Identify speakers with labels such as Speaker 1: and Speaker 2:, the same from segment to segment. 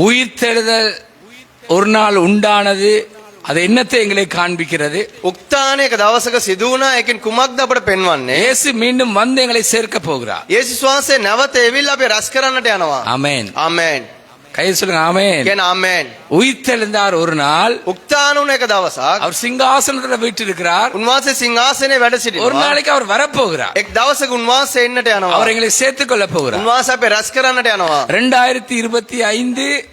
Speaker 1: உயிர்த்தெழுதல் ஒரு நாள் உண்டானது, அது என்னத்தை எங்களை காண்பிக்கிறது?
Speaker 2: උක්තානයක දවසක සිදු වුණා. ඒකෙන් කුමක්ද අපට පෙන්වන්නේ?
Speaker 1: இயேசு மீண்டும் வந்து எங்களை சேர்க்க போகிறார்.
Speaker 2: යේසුස් වහන්සේ නැවත එවිල්ලා අපි රැස් කරන්නට යනවා.
Speaker 1: ஆமென்.
Speaker 2: ආමෙන්.
Speaker 1: கை சொல்லுங்க ஆமென்.
Speaker 2: කියන ආමෙන්.
Speaker 1: உயிர்த்தெழுந்தார் ஒரு நாள்,
Speaker 2: උක්තාන වුණ එක දවසක්
Speaker 1: அவர் சிங்காசனத்துல வீற்றிருக்கிறார்.
Speaker 2: උන්වහන්සේ සිංහාසනේ වැඩ
Speaker 1: ஒரு
Speaker 2: සිටිනවා.
Speaker 1: நாளைக்கு அவர் வரப்போகிறார்.
Speaker 2: එක් දවසක උන්වහන්සේ එන්නට යනවා.
Speaker 1: அவர் எங்களை சேர்த்துக் கொள்ள போகிறார்.
Speaker 2: උන්වහන්සේ අපි රැස් කරන්නට යනවා.
Speaker 1: 2025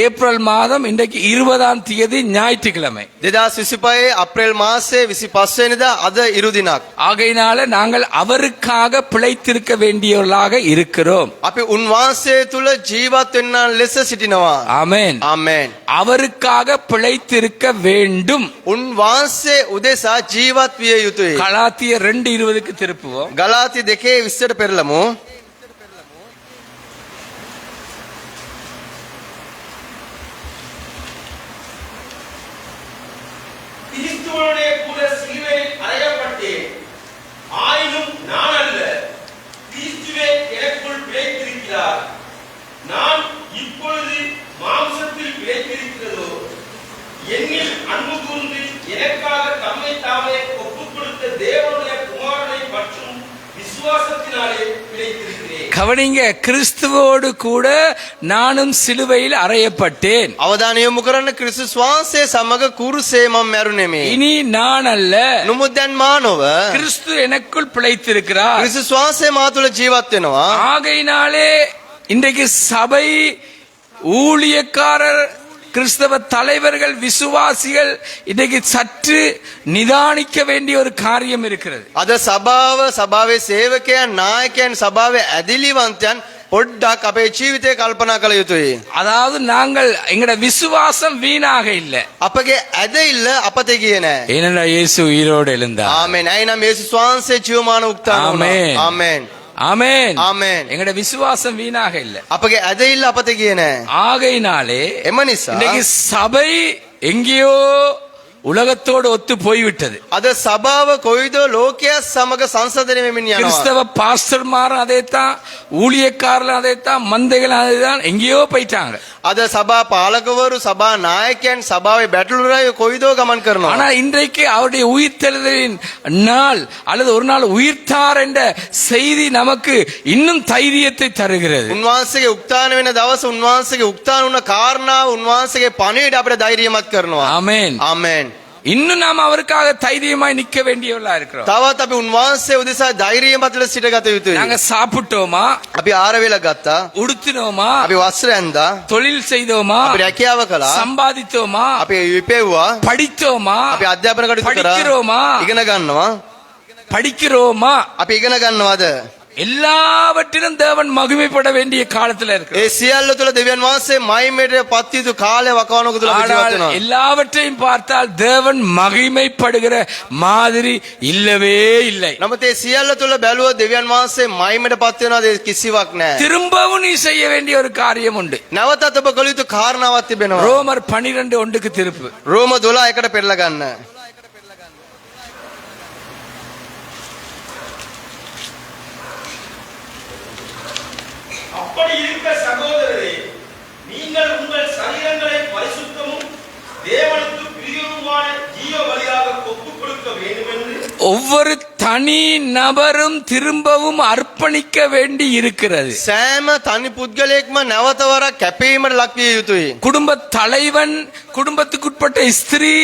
Speaker 1: ஏப்ரல் மாதம் இன்றைக்கு 20ஆம் தேதி ஞாயிற்றுக்கிழமை.
Speaker 2: 2025 අප්‍රේල් මාසයේ 25 වෙනිදා අද ඉරු දිනක්.
Speaker 1: ஆகையினால நாங்கள் அவருக்காக பிழைத்திருக்க வேண்டியவர்களாக இருக்கிறோம்.
Speaker 2: අපි උන්වහන්සේ තුල ජීවත් වෙන්න ලෙස සිටිනවා.
Speaker 1: ஆமென்.
Speaker 2: ආමෙන්.
Speaker 1: அவருக்காக பிழைத்திருக்க வேண்டும்.
Speaker 2: උන්වහන්සේ උදෙසා ජීවත් විය යුතුයි.
Speaker 1: கலாத்தியர் 2:20க்கு திருப்புவோம்.
Speaker 2: ගලාති 2:20ට පෙරලමු.
Speaker 3: கிறிஸ்துவோடே கூட சிலுவையில் அறையப்பட்டேன். ஆயினும் நான் அல்ல, கிறிஸ்துவே எனக்குள் பிழைத்திருக்கிறார். நான் இப்பொழுது மாம்சத்தில் பிழைத்திருக்கிறதோ, என்னில் அன்பு கூர்ந்து எனக்காக தம்மை தாமே ஒப்புக் கொடுத்த தேவனுடைய குமாரனை பற்றும் விசுவாசத்தினாலே பிழைத்திருக்கிறேன்.
Speaker 1: கவனிங்க, கிறிஸ்துவோடு கூட நானும் சிலுவையில் அறையப்பட்டேன்.
Speaker 2: අවධානය යොමු කරන්න. ක්‍රිස්තුස් වහන්සේ සමග කුරුසේ මම මැරුණෙමි.
Speaker 1: இனி நான் அல்ல,
Speaker 2: නමුත් දැන් මා නොව
Speaker 1: கிறிஸ்து எனக்குள் பிழைத்திருக்கிறார்.
Speaker 2: ක්‍රිස්තුස් වහන්සේ මා තුළ ජීවත් වෙනවා.
Speaker 1: ஆகையினாலே இன்றைக்கு சபை ஊழியக்காரர், கிறிஸ்தவ தலைவர்கள், விசுவாசிகள் இன்றைக்கு சற்று நிதானிக்க வேண்டிய ஒரு காரியம் இருக்கிறது.
Speaker 2: අද සභාව, සභාවේ සේවකයන්, නායකයන්, සභාවේ ඇදිලිවන්තයන් පොඩ්ඩක් අපේ ජීවිතය කල්පනා කළ යුතුයි.
Speaker 1: அதாவது நாங்கள் எங்கட விசுவாசம் வீணாக இல்ல.
Speaker 2: අපගේ ඇදහිල්ල අපතේ ගියේ නැහැ.
Speaker 1: ஏனென்றா இயேசு உயிரோடு எழுந்தார்.
Speaker 2: ආමෙන්. ඇයිනම් යේසුස් වහන්සේ ජීවමාන උක්තාන වුණා.
Speaker 1: ආමෙන්.
Speaker 2: ආමෙන්.
Speaker 1: ஆமென்.
Speaker 2: ආමෙන්.
Speaker 1: எங்கட விசுவாசம் வீணாக இல்ல.
Speaker 2: අපගේ ඇදහිල්ල අපතේ ගියේ නැහැ.
Speaker 1: ஆகையினாலே
Speaker 2: එම නිසා
Speaker 1: இன்னைக்கு சபை எங்கேயோ உலகத்தோடு ஒத்து போய்விட்டது.
Speaker 2: අද සභාව කොයිද ලෝකයේ සමග සංසන්දනය වෙමින් යනවා.
Speaker 1: கிறிஸ்தவ பாஸ்டர்மாரும் அதைத்தான், ஊழியக்காரர்களும் அதைத்தான், மந்தைகள் அதைத்தான், எங்கேயோ போயிட்டாங்க.
Speaker 2: අද සභා පාලකවරු, සභා නායකයන්, සභාවේ බැටළුරායෝ කොයිදෝ ගමන් කරනවා.
Speaker 1: ஆனா இன்றைக்கு அவருடைய உயிர்த்தெழுதலின் நாள் அல்லது ஒரு நாள் உயிர்த்தார் என்ற செய்தி நமக்கு இன்னும் தைரியத்தை தருகிறது.
Speaker 2: උන්වහන්සේගේ උක්තාන වෙන දවස, උන්වහන්සේගේ උක්තාන වුණ කාරණාව, උන්වහන්සේගේ පණිවිඩ අපිට ධෛර්යමත් කරනවා.
Speaker 1: ஆமென்.
Speaker 2: ආමෙන්.
Speaker 1: இன்னும் நாம் அவருக்காக தைரியமாய் நிக்க வேண்டியவர்களா இருக்கிறோம்.
Speaker 2: තවත් අපි උන්වහන්සේ උදෙසා ධෛර්යමත් ලෙස සිටගත යුතුයි.
Speaker 1: நாங்க சாப்பிட்டோமா,
Speaker 2: අපි ආහාර වේල ගත්තා,
Speaker 1: உடுத்தினோமா,
Speaker 2: අපි වස්ත්‍ර ඇඳා,
Speaker 1: தொழில் செய்தோமா,
Speaker 2: අපි රැකියාව කළා,
Speaker 1: சம்பாதித்தோமா,
Speaker 2: අපි විපෙව්වා,
Speaker 1: படித்தோமா,
Speaker 2: අපි අධ්‍යාපන කටයුතු කරා,
Speaker 1: படிக்கிறோமா,
Speaker 2: ඉගෙන ගන්නවා,
Speaker 1: படிக்கிறோமா,
Speaker 2: අපි ඉගෙන ගන්නවද?
Speaker 1: எல்லாவற்றிலும் தேவன் மகிமைப்பட வேண்டிய காலத்துல இருக்கு.
Speaker 2: ඒ සියල්ල තුළ දෙවියන් වහන්සේ මහිමයට පත් යුතු කාලය වකවානුක තුළ අපි ජීවත් වෙනවා.
Speaker 1: எல்லாவற்றையும் பார்த்தால் தேவன் மகிமைப்படுகிற மாதிரி இல்லவே இல்லை.
Speaker 2: නමුත් ඒ සියල්ල තුළ බැලුවොත් දෙවියන් වහන්සේ මහිමයට පත් වෙනවාද? කිසිවක් නැහැ.
Speaker 1: திரும்பவும் நீ செய்ய வேண்டிய ஒரு காரியம் உண்டு.
Speaker 2: නැවතත් ඔබ කළ යුතු කාරණාවක් තිබෙනවා.
Speaker 1: ரோமர் 12:1க்கு திருப்பு.
Speaker 2: රෝම 12:1ට පෙරලා ගන්න.
Speaker 3: அப்படி இருக்க சகோதரரே, நீங்கள் உங்கள் சரீரங்களை பரிசுத்தமும் தேவனுக்கு பிரியமுமான ஜீவ பலியாக ஒப்புக் கொடுக்க வேண்டும் என்று
Speaker 1: ஒவ்வொரு தனி நபரும் திரும்பவும் அர்ப்பணிக்க வேண்டி இருக்கிறது.
Speaker 2: සෑම තනි පුද්ගලයෙක්ම නැවත වරක් කැපීමට ලක් විය යුතුයි.
Speaker 1: குடும்ப தலைவன், குடும்பத்துக்குட்பட்ட ஸ்திரீ,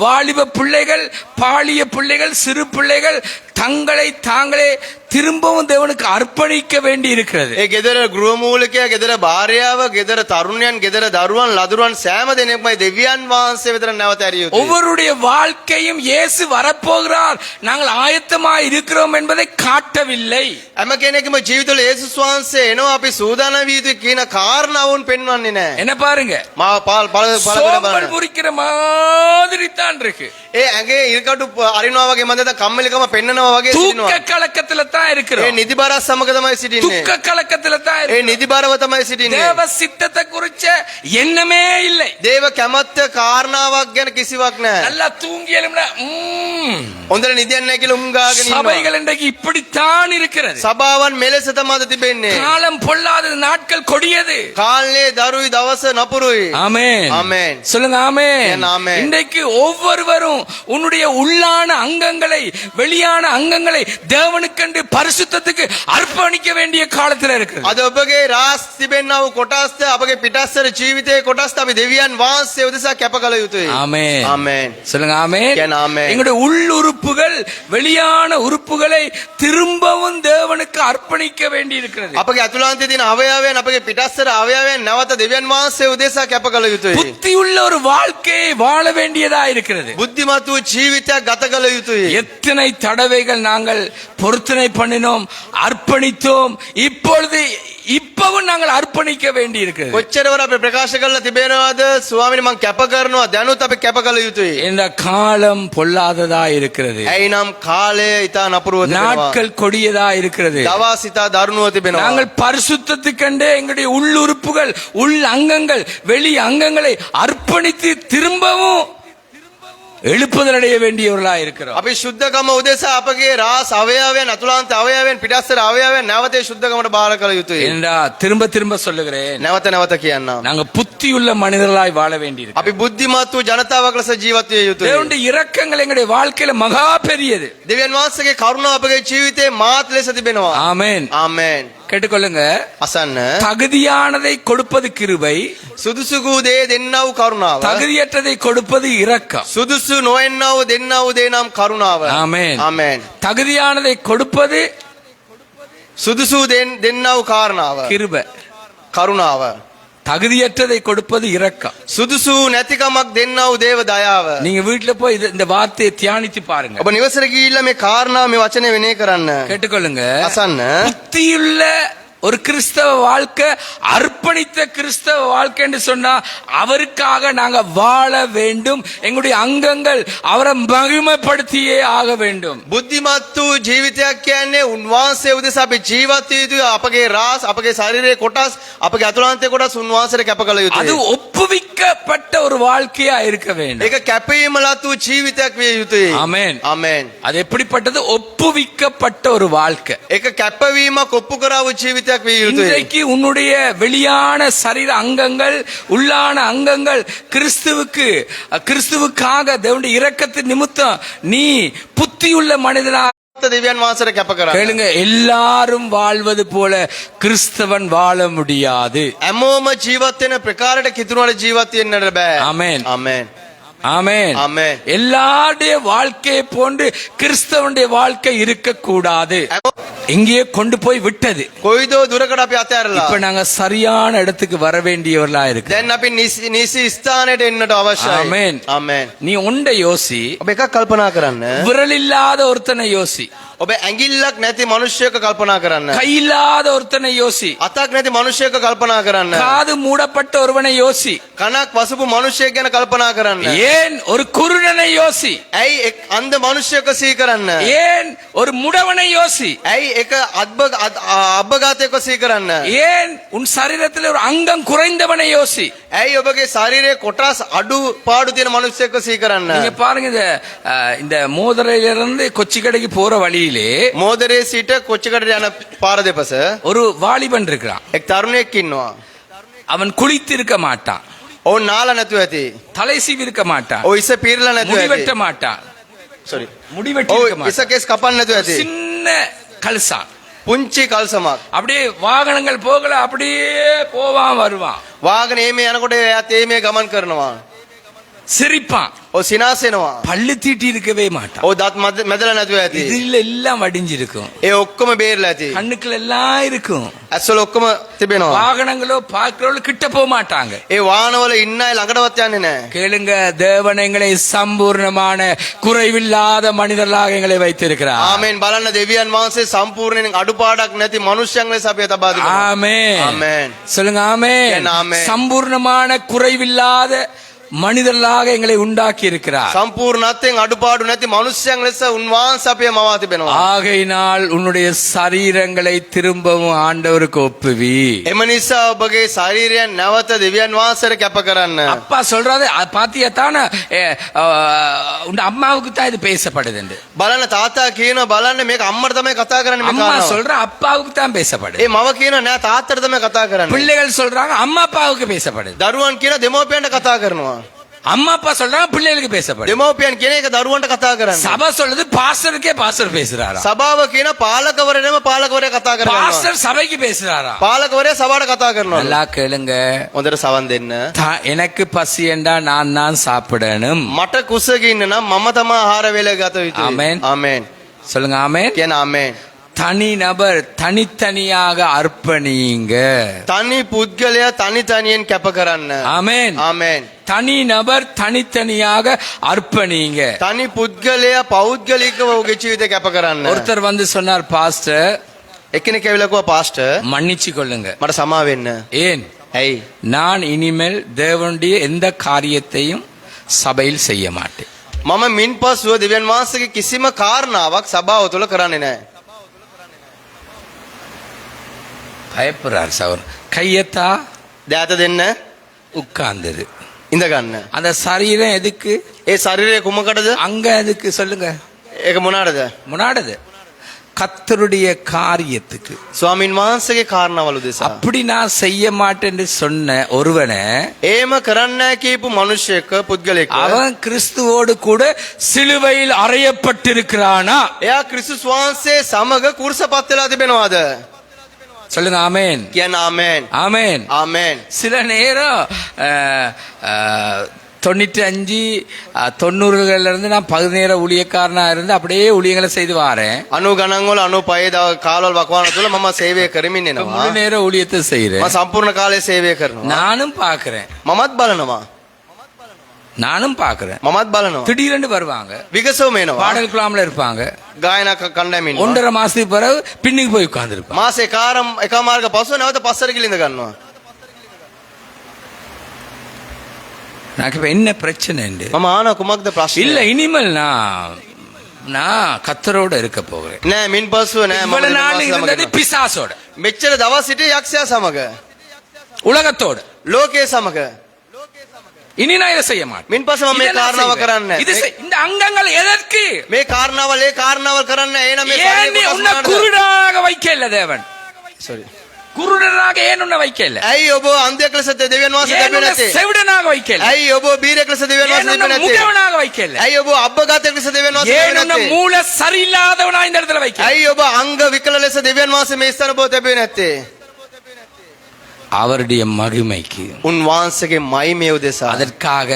Speaker 1: வாலிப பிள்ளைகள், பாலிய பிள்ளைகள், சிறு பிள்ளைகள் தங்களை தாங்களே திரும்பவும் தேவனுக்கு அர்ப்பணிக்க வேண்டி இருக்கிறது.
Speaker 2: ඒ ගෙදර ගෘහමූලිකයා, ගෙදර භාර්යාව, ගෙදර තරුණයන්, ගෙදර දරුවන්, ලදරුවන් සෑම දෙනෙක්ම දෙවියන් වහන්සේ වෙතට නැවත ඇරිය යුතුයි.
Speaker 1: ஒவ்வொருடைய வாழ்க்கையும் இயேசு வரப்போகிறார், நாங்கள் ஆயத்தமாய் இருக்கிறோம் என்பதை காட்டவில்லை.
Speaker 2: හැම කෙනෙකුම ජීවිතවල යේසුස් වහන්සේ එනවා, අපි සූදානම් විය යුතුයි කියන කාරණාවන් පෙන්වන්නේ නැහැ.
Speaker 1: என்ன பாருங்க,
Speaker 2: මා
Speaker 1: சோம்பல் முறிக்கிற மாதிரி தான் இருக்கு.
Speaker 2: ඒ ඇඟේ ඉරකටු අරිනවා වගේ මන්ද කම්මැලිකම පෙන්නනවා සිටිනවා වගේ
Speaker 1: தூக்க
Speaker 2: සිටිනවා.
Speaker 1: கலக்கத்துல தான்
Speaker 2: ඒ
Speaker 1: இருக்கிறோம்.
Speaker 2: නිදිබර සමග තමයි සිටින්නේ.
Speaker 1: துக்க கலக்கத்துல தான்
Speaker 2: ඒ
Speaker 1: இருக்கிறோம்.
Speaker 2: නිදිබරව තමයි සිටින්නේ.
Speaker 1: தேவ சித்தத்தை குறிச்ச எண்ணமே இல்லை.
Speaker 2: දේව කැමැත්ත කාරණාවක් ගැන කිසිවක් නැහැ.
Speaker 1: நல்லா தூங்கி எழும்பினா
Speaker 2: හොඳට නිදියන්නේ නැහැ කියලා උංගාගෙන ඉන්නවා.
Speaker 1: சபைகள் இன்றைக்கு இப்படித்தான் இருக்கிறது.
Speaker 2: සභාවන් මෙලෙස තමයි තිබෙන්නේ.
Speaker 1: காலம் பொல்லாதது, நாட்கள் கொடியது.
Speaker 2: කාලේ දරුයි දවස නපුරුයි.
Speaker 1: ஆமென்.
Speaker 2: ஆமென்.
Speaker 1: சொல்லுங்க ஆமென்.
Speaker 2: ஆமென்.
Speaker 1: இன்றைக்கு ஒவ்வொருவரும் உன்னுடைய உள்ளான அங்கங்களை, வெளியான அங்கங்களை தேவனுக்கென்று பரிசுத்தத்துக்கு அர்ப்பணிக்க வேண்டிய காலத்துல இருக்கு.
Speaker 2: අද ඔබගේ රාස් තිබෙන්නා වූ කොටස්ද අපගේ පිටස්තර ජීවිතයේ කොටස්ද අපි දෙවියන් වහන්සේ උදෙසා කැප කළ යුතුයි.
Speaker 1: ஆமென்.
Speaker 2: ආමෙන්.
Speaker 1: சொல்லுங்க ஆமென்.
Speaker 2: කියන ආමෙන්.
Speaker 1: எங்களுடைய உள் உறுப்புகள், வெளியான உறுப்புகளை திரும்பவும் தேவனுக்கு அர்ப்பணிக்க வேண்டி இருக்கிறது.
Speaker 2: අපගේ අතුලාන්තයේ තියෙන අවයවයන් අපගේ පිටස්තර අවයවයන් නැවත දෙවියන් වහන්සේ උදෙසා කැප කළ යුතුයි.
Speaker 1: புத்தியுள்ள ஒரு வாழ்க்கையை வாழ வேண்டியதா இருக்கிறது.
Speaker 2: බුද්ධිමත් වූ ජීවිතයක් ගත කළ යුතුයි.
Speaker 1: எத்தனை தடவைகள் நாங்கள் பொருத்தனை பண்ணினோம், அர்ப்பணித்தோம். இப்பவும் நாங்கள் அர்ப்பணிக்க வேண்டி இருக்கிறது.
Speaker 2: කොච්චරවර අපි ප්‍රකාශ කරලා තිබෙනවද ස්වාමීනි මම කැප කරනවා දැනුත් අපි කැප කළ යුතුයි.
Speaker 1: இந்த காலம் பொல்லாததா இருக்கிறது.
Speaker 2: ඇයිනම් කාලය ඊට නපුරුව තිබෙනවා.
Speaker 1: நாட்கள் கொடியதா இருக்கிறது.
Speaker 2: දවස් ඊට දරුණුව තිබෙනවා.
Speaker 1: நாங்கள் பரிசுத்தத்துக்கண்டே எங்களுடைய உள் உறுப்புகள், உள் அங்கங்கள், வெளி அங்கங்களை அர்ப்பணித்து திரும்பவும் எழுப்புதலடைய வேண்டியவர்களா இருக்கிறோம்.
Speaker 2: අපි ශුද්ධකම උදෙසා අපගේ රාස් අවයවයන් අතුලාන්ත අවයවයන් පිටස්තර අවයවයන් නැවතේ ශුද්ධකමට බාර කළ යුතුයි.
Speaker 1: என்றா திரும்ப திரும்ப சொல்லுகிறேன்,
Speaker 2: නැවත නැවත කියන්නම්.
Speaker 1: நாங்க புத்தியுள்ள மனிதர்களாய் வாழ வேண்டியிருக்கு.
Speaker 2: අපි බුද්ධිමත් වූ ජනතාවක් ලෙස ජීවත් විය යුතුයි.
Speaker 1: தேவனுடைய இரக்கங்கள் எங்களுடைய வாழ்க்கையில மகா பெரியது.
Speaker 2: දෙවියන් වහන්සේගේ කරුණාව අපගේ ජීවිතේ මාත් ලෙස තිබෙනවා.
Speaker 1: ஆமென்.
Speaker 2: ආමෙන්.
Speaker 1: கேட்டுக்கொள்ளுங்க.
Speaker 2: අසන්න.
Speaker 1: தகுதியானதை கொடுப்பது கிருபை,
Speaker 2: සුදුසු දේ දෙන්නා වූ කරුණාව.
Speaker 1: தகுதியற்றதை கொடுப்பது இரக்கம்.
Speaker 2: සුදුසු නොවෙන්නා වූ දෙන්නා වූ දේ නම් කරුණාව.
Speaker 1: ஆமென்.
Speaker 2: ආමෙන්.
Speaker 1: தகுதியானதை கொடுப்பது
Speaker 2: සුදුසු දෙන්නා වූ කාරණාව.
Speaker 1: கிருபை,
Speaker 2: කරුණාව.
Speaker 1: தகுதியற்றதை கொடுப்பது இரக்கம்.
Speaker 2: සුදුසු නැතිකමක් දෙන්නා වූ දේව දයාව.
Speaker 1: நீங்க வீட்டுல போய் இந்த வார்த்தையை தியானித்து பாருங்க.
Speaker 2: ඔබ නිවසට ගිහිල්ලා මේ කාරණාව මේ වචනේ වෙනේ කරන්න.
Speaker 1: கேட்டுக்கொள்ளுங்க.
Speaker 2: අසන්න.
Speaker 1: புத்தியுள்ள ஒரு கிறிஸ்தவ வாழ்க்கை, அர்ப்பணித்த கிறிஸ்தவ வாழ்க்கை என்று சொன்னா அவருக்காக நாங்க வாழ வேண்டும். எங்களுடைய அங்கங்கள் அவரை மகிமைப்படுத்தியே ஆக வேண்டும்.
Speaker 2: බුද්ධිමත් වූ ජීවිතයක් කියන්නේ උන්වහන්සේ උදෙසා අපි ජීවත් විය යුතුයි. අපගේ රාස්, අපගේ ශරීරයේ කොටස්, අපගේ අතුලාන්තයේ කොටස් උන්වහන්සේට කැප කළ
Speaker 1: அது
Speaker 2: යුතුයි.
Speaker 1: ஒப்புவிக்கப்பட்ட ஒரு வாழ்க்கையா இருக்க வேண்டும்.
Speaker 2: ඒක කැපීමලත් වූ ජීවිතයක් විය යුතුයි.
Speaker 1: ஆமென்.
Speaker 2: ආමෙන්.
Speaker 1: அது எப்படிப்பட்டது? ஒப்புவிக்கப்பட்ட ஒரு வாழ்க்கை.
Speaker 2: ඒක කැපවීමක් ඔප්පු කරා වූ ජීවිතයක් විය යුතුයි.
Speaker 1: இன்றைக்கு உன்னுடைய வெளியான சரீர அங்கங்கள், உள்ளான அங்கங்கள் கிறிஸ்துவுக்காக தேவனுடைய இரக்கத்தின் நிமித்தம் நீ புத்தியுள்ள மனிதனா
Speaker 2: දෙවියන් වහන්සේට කැප කරා.
Speaker 1: கேளுங்க. எல்லாரும் வாழ்வது போல கிறிஸ்தவன் வாழ முடியாது.
Speaker 2: හැමෝම ජීවත් වෙන ප්‍රකාරයට කිතුරුවල ජීවත් වෙන්නට බෑ.
Speaker 1: ஆமென்.
Speaker 2: ආමෙන්.
Speaker 1: ஆமென்.
Speaker 2: ආමෙන්.
Speaker 1: எல்லாருடைய வாழ்க்கையை போன்று கிறிஸ்தவனுடைய வாழ்க்கை இருக்க கூடாது. எங்கேயே கொண்டு போய் விட்டது.
Speaker 2: කොයිදෝ දුරකට අපි අතහැරලා.
Speaker 1: இப்ப நாங்க சரியான இடத்துக்கு வர வேண்டியவர்களா இருக்கு.
Speaker 2: දැන් අපි නිසි ස්ථානයට එන්නට අවශ්‍යයි.
Speaker 1: ஆமென்.
Speaker 2: ආමෙන්.
Speaker 1: நீ உண்ட யோசி.
Speaker 2: ඔබ එකක් කල්පනා කරන්න.
Speaker 1: விரல் இல்லாத ஒருத்தனை யோசி.
Speaker 2: ඔබ ඇඟිල්ලක් නැති මිනිහෙක් කල්පනා කරන්න.
Speaker 1: கை இல்லாத ஒருத்தனை யோசி.
Speaker 2: අතක් නැති මිනිහෙක් කල්පනා කරන්න.
Speaker 1: காது மூடப்பட்ட ஒருவனை யோசி.
Speaker 2: කනක් වසපු මිනිහෙක් ගැන කල්පනා කරන්න.
Speaker 1: ஏன் ஒரு குருடனை யோசி.
Speaker 2: ඇයි එක් අන්ධ මිනිහෙක් සිහි කරන්න.
Speaker 1: ஏன் ஒரு முடவனை யோசி.
Speaker 2: ඇයි එක අබ්බගාතයෙක් සිහි කරන්න.
Speaker 1: ஏன் உன் சரீரத்தில் ஒரு அங்கம் குறைந்தவனை யோசி.
Speaker 2: ඇයි ඔබගේ ශරීරයේ කොටස් අඩු පාඩු තියෙන මිනිහෙක් සිහි කරන්න.
Speaker 1: நீங்க பாருங்க, இந்த மோதிரையிலிருந்து கொச்சி கடைக்கு போற வழியிலே
Speaker 2: මෝදරේ සිට කොච්චිකට යන පාර දෙපස
Speaker 1: ஒரு வாலிபன் இருக்கிறான்.
Speaker 2: එක් තරුණයෙක් ඉන්නවා.
Speaker 1: அவன் குளித்து இருக்க மாட்டான்,
Speaker 2: ඔව් නාල නැතුව ඇති.
Speaker 1: தலை சீவி இருக்க மாட்டான்,
Speaker 2: ඔව් ඉස පීරලා නැතුව
Speaker 1: முடி வெட்ட
Speaker 2: ඇති.
Speaker 1: மாட்டான்,
Speaker 2: සෝරි.
Speaker 1: முடிவெட்டி
Speaker 2: ඔව්
Speaker 1: இருக்க
Speaker 2: ඉස
Speaker 1: மாட்டான்,
Speaker 2: කේස් කපන්න නැතුව ඇති.
Speaker 1: சின்ன கல்சான்.
Speaker 2: පුංචි කල්සමක්.
Speaker 1: அப்படியே வாகனங்கள் போகல, அப்படியே போவான் வருவான்,
Speaker 2: වාහනේ මේ යනකොට එයාත් මේ ගමන් කරනවා.
Speaker 1: சிரிப்பான்,
Speaker 2: ඔව් සිනාසෙනවා.
Speaker 1: பல்லு தீட்டி இருக்கவே மாட்டான்.
Speaker 2: ඔව් දත් මැදලා නැතුව ඇති.
Speaker 1: இதுல எல்லாம் வடிஞ்சிருக்கும்,
Speaker 2: ඒ ඔක්කොම බේරලා ඇති.
Speaker 1: கண்ணுக்குள்ள எல்லாம் இருக்கும்.
Speaker 2: ඇස්වල ඔක්කොම තිබෙනවා.
Speaker 1: வாகனங்களோ பார்க்கிறவங்களோ கிட்ட போக மாட்டாங்க.
Speaker 2: ඒ වාහනවල ඉන්න අය ළඟටවත් යන්නේ නැහැ.
Speaker 1: கேளுங்க, தேவன் எங்களை சம்பூர்ணமான குறைவில்லாத மனிதர்களாக எங்களை வைத்திருக்கிறார்.
Speaker 2: ආමෙන්. බලන්න දෙවියන් වහන්සේ සම්පූර්ණයෙන් අඩුපාඩක් නැති මනුෂ්‍යයන් ලෙස අපි තබා තිබෙනවා.
Speaker 1: ஆமென்.
Speaker 2: ආමෙන්.
Speaker 1: சொல்லுங்க ஆமென்.
Speaker 2: ஆமென்.
Speaker 1: சம்பூர்ணமான குறைவில்லாத மனிதர்களாக எங்களை உண்டாக்கி இருக்கிறார்.
Speaker 2: සම්පූර්ණත්වයෙන් අඩුපාඩු නැති මනුෂ්‍යයන් ලෙස උන්වහන්සේ අපේ මවා තිබෙනවා.
Speaker 1: ஆகையினால் உன்னுடைய சரீரங்களை திரும்பவும் ஆண்டவருக்கு ஒப்புவி.
Speaker 2: එම නිසා ඔබගේ ශරීරයන් නැවත දෙවියන් වහන්සේට කැප කරන්න.
Speaker 1: அப்பா சொல்றாரு பாத்தியா தானே உன் அம்மாவுக்கு தான் இது பேசப்படுது.
Speaker 2: බලන්න තාත්තා කියන බලන්න මේක අම්මට තමයි කතා කරන්නේ මේ
Speaker 1: அம்மா
Speaker 2: කාරණාව.
Speaker 1: சொல்ற அப்பாவுக்கு தான் பேசப்படுது.
Speaker 2: ඒ මව කියන නෑ තාත්තට තමයි කතා කරන්නේ.
Speaker 1: பிள்ளைகள் சொல்றாங்க அம்மா அப்பாவுக்கு பேசப்படுது.
Speaker 2: දරුවන් කියන දෙමෝපියන්ට කතා කරනවා.
Speaker 1: அம்மா அப்பா சொல்றாங்க பிள்ளைகளுக்கு பேசப்படுது.
Speaker 2: දෙමෝපියන් කියන එක දරුවන්ට කතා කරන්නේ.
Speaker 1: சபை சொல்லுது பாஸ்டருக்கே பாஸ்டர் பேசுறாரா.
Speaker 2: සභාව කියන පාලකවරයම පාලකවරයා කතා කරනවා.
Speaker 1: பாஸ்டர் சபைக்கு பேசுறாரா.
Speaker 2: පාලකවරයා සභාවට කතා කරනවා.
Speaker 1: நல்லா கேளுங்க.
Speaker 2: හොඳට සවන් දෙන්න.
Speaker 1: எனக்கு பசி என்றா நான் தான் சாப்பிடணும்.
Speaker 2: මට කුසගින්න නම් මම තමයි ආහාර වේල ගත යුතුයි.
Speaker 1: ආමෙන්.
Speaker 2: ආමෙන්.
Speaker 1: சொல்லுங்க ஆமென்.
Speaker 2: කියන ආමෙන්.
Speaker 1: தனி நபர் தனித்தனியாக அர்ப்பணிங்க.
Speaker 2: තනි පුද්ගලයා තනි තනියෙන් කැප කරන්න.
Speaker 1: ஆமென்.
Speaker 2: ආමෙන්.
Speaker 1: தனி நபர் தனித்தனியாக அர்ப்பணிங்க.
Speaker 2: තනි පුද්ගලයා පෞද්ගලිකව ඔහුගේ ජීවිතය කැප කරන්න.
Speaker 1: ஒருத்தர் வந்து சொன்னார் பாஸ்டர்
Speaker 2: එක්කෙනෙක් ඇවිල්ලා කිව්වා පාස්ටර්
Speaker 1: மன்னிச்சு கொள்ளுங்க.
Speaker 2: මට සමා වෙන්න.
Speaker 1: ஏன்
Speaker 2: ඇයි?
Speaker 1: நான் இனிமேல் தேவனுடைய எந்த காரியத்தையும் சபையில் செய்ய மாட்டேன்.
Speaker 2: මම මින්පසුව දෙවියන් වහන්සේගේ කිසිම කාරණාවක් සභාව තුළ කරන්නේ නැහැ.
Speaker 1: பயப்படுறார் சவர். கையத்தா
Speaker 2: දෑත දෙන්න.
Speaker 1: உட்கார்ந்தது.
Speaker 2: ඉඳ ගන්න.
Speaker 1: அந்த சரீரம் எதுக்கு?
Speaker 2: ඒ ශරීරය කුමකටද?
Speaker 1: அங்க எதுக்கு சொல்லுங்க.
Speaker 2: ඒක මොනවාටද?
Speaker 1: முன்னாடுது கர்த்தருடைய காரியத்துக்கு.
Speaker 2: ස්වාමින් වහන්සේගේ කාරණාවලු දෙසා.
Speaker 1: அப்படி நான் செய்ய மாட்டேன்னு சொன்ன ஒருவனை
Speaker 2: ඒම කරන්නේ නැහැ කියපු මිනිහෙක් පුද්ගලෙක්.
Speaker 1: அவன் கிறிஸ்துவோடு கூட சிலுவையில் அறையப்பட்டிருக்கிறானா?
Speaker 2: එයා ක්‍රිස්තුස් වහන්සේ සමග කුරුසපත් වෙලා තිබෙනවාද?
Speaker 1: சொல்லுங்க ஆமென்.
Speaker 2: කියන ආමෙන්.
Speaker 1: ஆமென்.
Speaker 2: ආමෙන්.
Speaker 1: சில நேரம் 95 90களில் இருந்து நான் 17 ஊழியக்காரனா இருந்து அப்படியே ஊழியங்களை செய்து வாரேன்.
Speaker 2: 90 ගණන් වල 95 කාලවල වකවාන තුල මම සේවය කරමින්
Speaker 1: முழு
Speaker 2: එනවා.
Speaker 1: நேர ஊழியத்தை செய்யறேன்.
Speaker 2: මම සම්පූර්ණ කාලය සේවය කරනවා.
Speaker 1: நானும் பாக்குறேன்.
Speaker 2: මමත් බලනවා.
Speaker 1: நானும் பாக்குறேன்.
Speaker 2: මමත් බලනවා.
Speaker 1: திடீரென்று வருவாங்க.
Speaker 2: විගසෝම එනවා.
Speaker 1: பாடல் குழாம்ல இருப்பாங்க.
Speaker 2: ගායනා කණ්ඩායම ඉන්නවා.
Speaker 1: 1.5 මාසத்துக்கு பிறகு பின்னுக்கு போய் உட்கார்ந்து இருப்பாங்க.
Speaker 2: මාස එකමාරක පස්සෙ නැවත පස්සට ගිහින් ඉඳ ගන්නවා.
Speaker 1: எனக்கு இப்ப என்ன பிரச்சனை?
Speaker 2: මම ආන කුමක්ද ප්‍රශ්නේ?
Speaker 1: இல்ல இனிமேல் நான் கத்தரோட இருக்க போகிறேன்.
Speaker 2: නෑ මින්පසුව නෑ මම
Speaker 1: இவ்வளவு நாள்
Speaker 2: දෙවියන්
Speaker 1: இருந்தது
Speaker 2: වහන්සේ සමග.
Speaker 1: பிசாசோட,
Speaker 2: මෙච්චර දවස් සිටි යක්ෂයා සමග,
Speaker 1: உலகத்தோட.
Speaker 2: ලෝකයේ සමග.
Speaker 1: இனி நான் இதை செய்ய மாட்டேன்.
Speaker 2: මින්පස්සේ මම මේ
Speaker 1: இதை நான்
Speaker 2: කාරණාව
Speaker 1: செய்வேன்.
Speaker 2: කරන්නේ
Speaker 1: இது
Speaker 2: නැහැ.
Speaker 1: இந்த அங்கங்கள் எதற்கு?
Speaker 2: මේ කාරණාවල් ඒ කාරණාවල් කරන්නේ නැහැ. එහෙනම් මේ
Speaker 1: ஏன்
Speaker 2: ශරීරය කොටස්
Speaker 1: உன்னை
Speaker 2: මොනවාද?
Speaker 1: குருடாக வைக்கல தேவன்?
Speaker 2: sorry.
Speaker 1: குருடனாக ஏன் உன்னை வைக்கல?
Speaker 2: ඇයි ඔබ අන්ධයෙක් ලෙස දෙවියන් වහන්සේ
Speaker 1: ஏன்
Speaker 2: දැපෙන්නේ
Speaker 1: உன்னை
Speaker 2: නැත්තේ?
Speaker 1: செவிடனாக வைக்கல?
Speaker 2: ඇයි ඔබ බීරෙක් ලෙස දෙවියන්
Speaker 1: ஏன்
Speaker 2: වහන්සේ
Speaker 1: உன்னை
Speaker 2: දැපෙන්නේ නැත්තේ?
Speaker 1: முடவனாக வைக்கல?
Speaker 2: ඇයි ඔබ අබ්බගතෙක් ලෙස දෙවියන් වහන්සේ
Speaker 1: ஏன்
Speaker 2: දැපෙන්නේ
Speaker 1: உன்னை
Speaker 2: නැත්තේ?
Speaker 1: மூல சரியில்லாதவனா இந்த இடத்துல வைக்கல?
Speaker 2: ඇයි ඔබ අංග විකල ලෙස දෙවියන් වහන්සේ මේ ස්ථාන ඔබ දැපෙන්නේ නැත්තේ?
Speaker 1: அவருடைய மகிமைக்கு,
Speaker 2: උන්වහන්සේගේ මහිමය උදෙසා.
Speaker 1: அதற்காக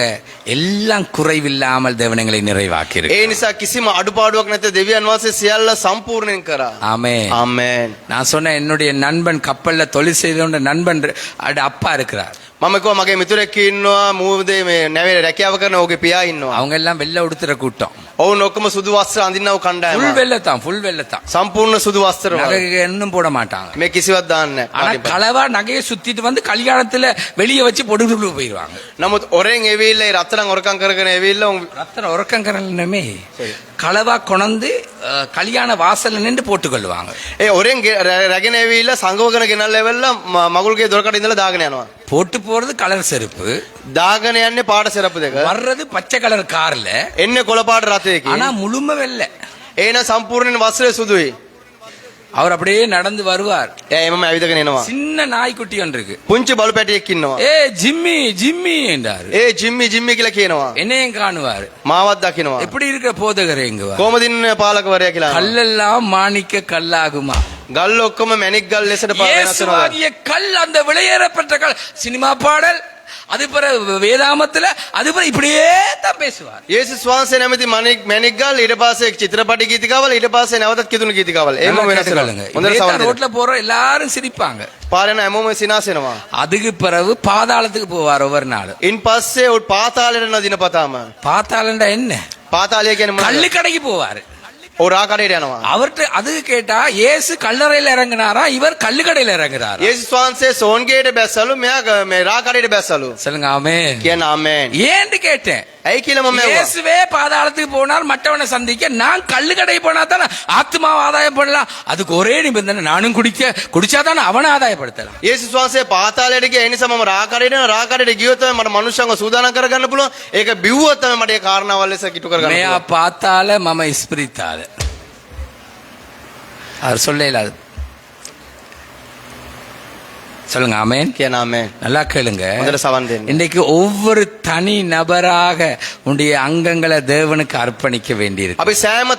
Speaker 1: எல்லாம் குறைவில்லாமல் தேவனங்களை நிறைவாக்கி
Speaker 2: ඒ නිසා කිසිම අඩුපාඩුවක් නැත දෙවියන් වහන්සේ සියල්ල සම්පූර්ණයෙන් කරා.
Speaker 1: ஆமென்.
Speaker 2: ආමෙන්.
Speaker 1: நான் சொன்ன என்னுடைய நண்பன் கப்பல்ல தொழில் செய்து கொண்ட நண்பன் அப்பா இருக்கிறார்.
Speaker 2: මම කිව්වා මගේ මිතුරෙක් ඉන්නවා මූදේ මේ නැවේ රැකියාව කරන ඔහුගේ පියා ඉන්නවා.
Speaker 1: அவங்க எல்லாம் வெள்ளை உடுத்துற கூட்டம்.
Speaker 2: ඔවුන් ඔක්කොම සුදු වස්ත්‍ර අඳින්නව කණ්ඩායම.
Speaker 1: ஃபுல் வெள்ளத்தான், ஃபுல் வெள்ளத்தான்.
Speaker 2: සම්පූර්ණ සුදු වස්ත්‍ර වල.
Speaker 1: நகை இன்னும் போட மாட்டாங்க.
Speaker 2: මේ කිසිවක් දාන්නේ
Speaker 1: ஆனா
Speaker 2: නැහැ.
Speaker 1: களவா நகையை சுத்திட்டு வந்து கல்யாணத்துல வெளியே வச்சு பொடுகுள்ள போயிருவாங்க.
Speaker 2: නමුත් ඔරෙන් එවිල්ලා ඒ රත්තරන් ඔරකම් කරගෙන එවිල්ලා
Speaker 1: ரத்தன உறக்கங்கரமே களவா கொணந்து கல்யாண வாசல்ல நின்று போட்டுக்கொள்வாங்க.
Speaker 2: ඒ ඔරෙන් රැගෙන එවිල්ලා සංගවගෙන ගෙනල්ලා එවල්ලා මගුල්ගේ දොරකඩ ඉඳලා දාගෙන යනවා.
Speaker 1: போட்டு போறது கலர் செருப்பு,
Speaker 2: දාගෙන යන්නේ පාට සෙරප්පු දෙක.
Speaker 1: வர்றது பச்சை கலர் கார்ல.
Speaker 2: එන්නේ කොළ පාට රථයකින්.
Speaker 1: ஆனா முழுமை வெள்ளை.
Speaker 2: ඒන සම්පූර්ණයෙන් වස්ත්‍රය සුදුයි.
Speaker 1: அவர் அப்படியே நடந்து வருவார்.
Speaker 2: එයාම ඇවිදගෙන එනවා.
Speaker 1: சின்ன நாய்க்குட்டி ஒன்று இருக்கு.
Speaker 2: පුංචි බලු පැටියෙක් ඉන්නවා.
Speaker 1: ஏ ஜிம்மி ஜிம்மி என்றாரு.
Speaker 2: ඒ ජිම්මි ජිම්මි කියලා කියනවා.
Speaker 1: என்னையும் காணுவாரு.
Speaker 2: මාවත් දකින්නවා.
Speaker 1: எப்படி இருக்கிற போதகரே இங்குவா?
Speaker 2: කොහමද ඉන්නේ පාලකවරයා කියලා.
Speaker 1: கல்லெல்லாம் மாணிக்க கல்லாகுமா?
Speaker 2: ගල් ඔක්කොම මැණික් ගල් ලෙසට පාවෙනස් වෙනවා.
Speaker 1: இயேசுவாகிய கல், அந்த விலையேறப்பட்ட கல். சினிமா பாடல், அது பிறகு வேதாமத்துல, அது பிறகு இப்படியே தான் பேசுவார்.
Speaker 2: යේසුස් වහන්සේ නැමැති මැණික් ගල් ඊට පස්සේ චිත්‍රපටි ගීතිකාවල ඊට පස්සේ නැවතත් කිතුණු ගීතිකාවල. ඒම වෙනස්
Speaker 1: கேட்டுக்கொள்ளுங்க.
Speaker 2: වෙනවා. හොඳට සමහර
Speaker 1: ரோட்ல போற எல்லாரும் சிரிப்பாங்க.
Speaker 2: පාරේන හැමෝම සිනාසෙනවා.
Speaker 1: அதுக்கு பிறகு பாதாளத்துக்கு போவார் ஒவ்வொரு நாள்.
Speaker 2: ඉන් පස්සේ උ පාතාලයට යන දිනපතාම.
Speaker 1: பாதாளண்டா என்ன?
Speaker 2: පාතාලය කියන්නේ මොනවද?
Speaker 1: கல்லு கடைக்கு போவாரு.
Speaker 2: රා කඩේට යනවා.
Speaker 1: அவர்கிட்ட அதுக்கு கேட்டா இயேசு கல்லறையில இறங்கினாரா இவர் கல்லுக்கடையில இறங்குறாரா?
Speaker 2: යේසුස් වහන්සේ සෝන්ගේට බැස්සලු මෙයා මේ රා කඩේට බැස්සලු.
Speaker 1: சொல்லுங்க ஆமென்.
Speaker 2: කියන ආමේන්.
Speaker 1: ஏன்னு கேட்டேன்.
Speaker 2: ඇයි කියලා මම ඇහුවා.
Speaker 1: இயேசுவே பாதாளத்துக்கு போனார் மற்றவனை சந்திக்க, நான் கல்லுக்கடை போனா தானே ஆத்மாவை ஆதாயம் பண்ணலாம். அதுக்கு ஒரே நிபந்தனை, நானும் குடிச்சா தானே அவனை ஆதாயப்படுத்தலாம்.
Speaker 2: යේසුස් වහන්සේ පාතාලයට ගියා. ඒ නිසා මම රා කඩේට යනවා. රා කඩේට ගියොත් තමයි මට මනුෂ්‍යංග සූදානම් කරගන්න පුළුවන්. ඒක බිව්වොත් තමයි මට ඒ කාරණාවල් ලෙස කිට්ටු කරගන්න
Speaker 1: மேயா
Speaker 2: පුළුවන්.
Speaker 1: பார்த்தால மம இஸ்பிரித்தால அவர் சொல்லல. சொல்லுங்க ஆமென்.
Speaker 2: කියන ආමේන්.
Speaker 1: நல்லா கேளுங்க.
Speaker 2: හොඳට සවන් දෙන්න.
Speaker 1: இன்னைக்கு ஒவ்வொரு தனி நபராக உன்னுடைய அங்கங்களை தேவனுக்கு அர்ப்பணிக்க வேண்டியிருக்கு.
Speaker 2: අපි සෑම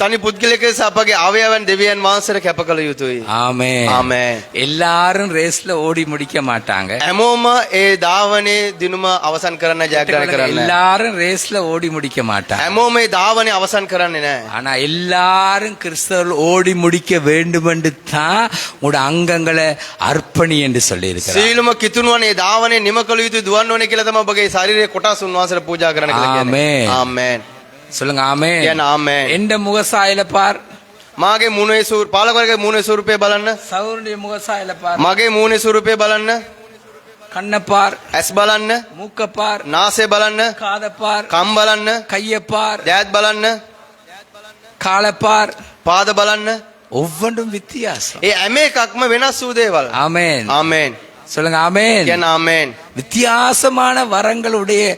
Speaker 2: තනි පුද්ගලයෙක් ලෙස අපගේ අවයවයන් දෙවියන් වහන්සේට කැප කළ යුතුයි.
Speaker 1: ஆமென்.
Speaker 2: ආමේන්.
Speaker 1: எல்லாரும் ரேஸ்ல ஓடி முடிக்க மாட்டாங்க.
Speaker 2: හැමෝම ඒ ධාවනේ දිනුම අවසන් කරන්න ජයග්‍රහණය කරන්න.
Speaker 1: எல்லாரும் ரேஸ்ல ஓடி முடிக்க மாட்டாங்க.
Speaker 2: හැමෝම මේ ධාවනේ අවසන් කරන්නේ නැහැ.
Speaker 1: ஆனா எல்லாரும் கிறிஸ்தவர்கள் ஓடி முடிக்க வேண்டும் என்று தான் உங்களோட அங்கங்களை அர்ப்பணி என்று சொல்லி இருக்கிறார்.
Speaker 2: සීලම කිතුණුවනේ ධාවනේ නිම කළ යුතු දුවන්න ඕනේ කියලා තමයි ඔබගේ ශරීරයේ කොටස් උන්වහන්සේට පූජා කරන්න කියලා කියන්නේ.
Speaker 1: ආමේන්.
Speaker 2: ආමේන්.
Speaker 1: சொல்லுங்க ஆமென்.
Speaker 2: කියන ආමේන්.
Speaker 1: எந்த முகசாயில பார்.
Speaker 2: මාගේ මූණේ පාලකවරගේ මූණේ ස්වරූපය බලන්න.
Speaker 1: சவுருடைய முகசாயில பார்.
Speaker 2: මගේ මූණේ ස්වරූපය බලන්න.
Speaker 1: கண்ணை பார்.
Speaker 2: ඇස් බලන්න.
Speaker 1: மூக்க பார்.
Speaker 2: නාසය බලන්න.
Speaker 1: காதை பார்.
Speaker 2: කම් බලන්න.
Speaker 1: கையை பார்.
Speaker 2: දෑත් බලන්න.
Speaker 1: காலை பார்.
Speaker 2: පාද බලන්න.
Speaker 1: ஒவ்வொன்றும் வித்தியாசம்.
Speaker 2: ඒ හැම එකක්ම වෙනස් වූ දේවල්.
Speaker 1: ஆமென்.
Speaker 2: ආමේන්.
Speaker 1: சொல்லுங்க ஆமென்.
Speaker 2: කියන ආමේන්.
Speaker 1: வித்தியாசமான வரங்களுடைய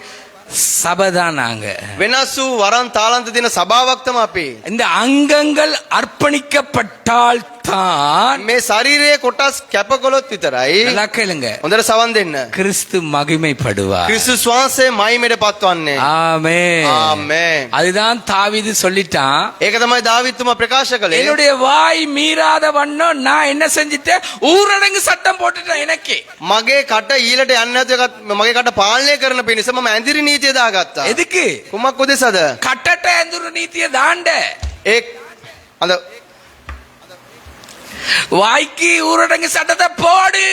Speaker 1: சபைதான் நாங்க.
Speaker 2: වෙනස් වූ වරන් තාලන්ත දෙන සභාවක් තමයි අපි.
Speaker 1: இந்த அங்கங்கள் அர்ப்பணிக்கப்பட்டால் தான்
Speaker 2: මේ ශරීරයේ කොටස් කැපකොලොත් විතරයි.
Speaker 1: நல்லா கேளுங்க,
Speaker 2: හොඳට සවන් දෙන්න.
Speaker 1: கிறிஸ்து மகிமைப்படுவார்.
Speaker 2: ක්‍රිස්තුස් වහන්සේ මහිමයට පත්වන්නේ.
Speaker 1: ஆமென்.
Speaker 2: ආමේන්.
Speaker 1: அதுதான் தாவீது சொல்லிட்டான்,
Speaker 2: ඒක තමයි දාවිත්තුමා ප්‍රකාශ කළේ.
Speaker 1: என்னுடைய வாய் மீறாத வண்ணம் நான் என்ன செஞ்சிட்டேன், ஊரடங்கு சட்டம் போட்டுட்டேன். எனக்கே
Speaker 2: මගේ කට ඊළට යන්නේ නැතුව මගේ කට පාලනය කරන පිණිස මම ඇඳිරි නීතිය දාගත්තා.
Speaker 1: எதுக்கு?
Speaker 2: කුමක් උදෙසද?
Speaker 1: கட்டட்ட ඇඳුරු நீதிய தாண்ட,
Speaker 2: ඒ අද
Speaker 1: வாய்க்கு ஊரடங்கு சட்டத்தை போடு,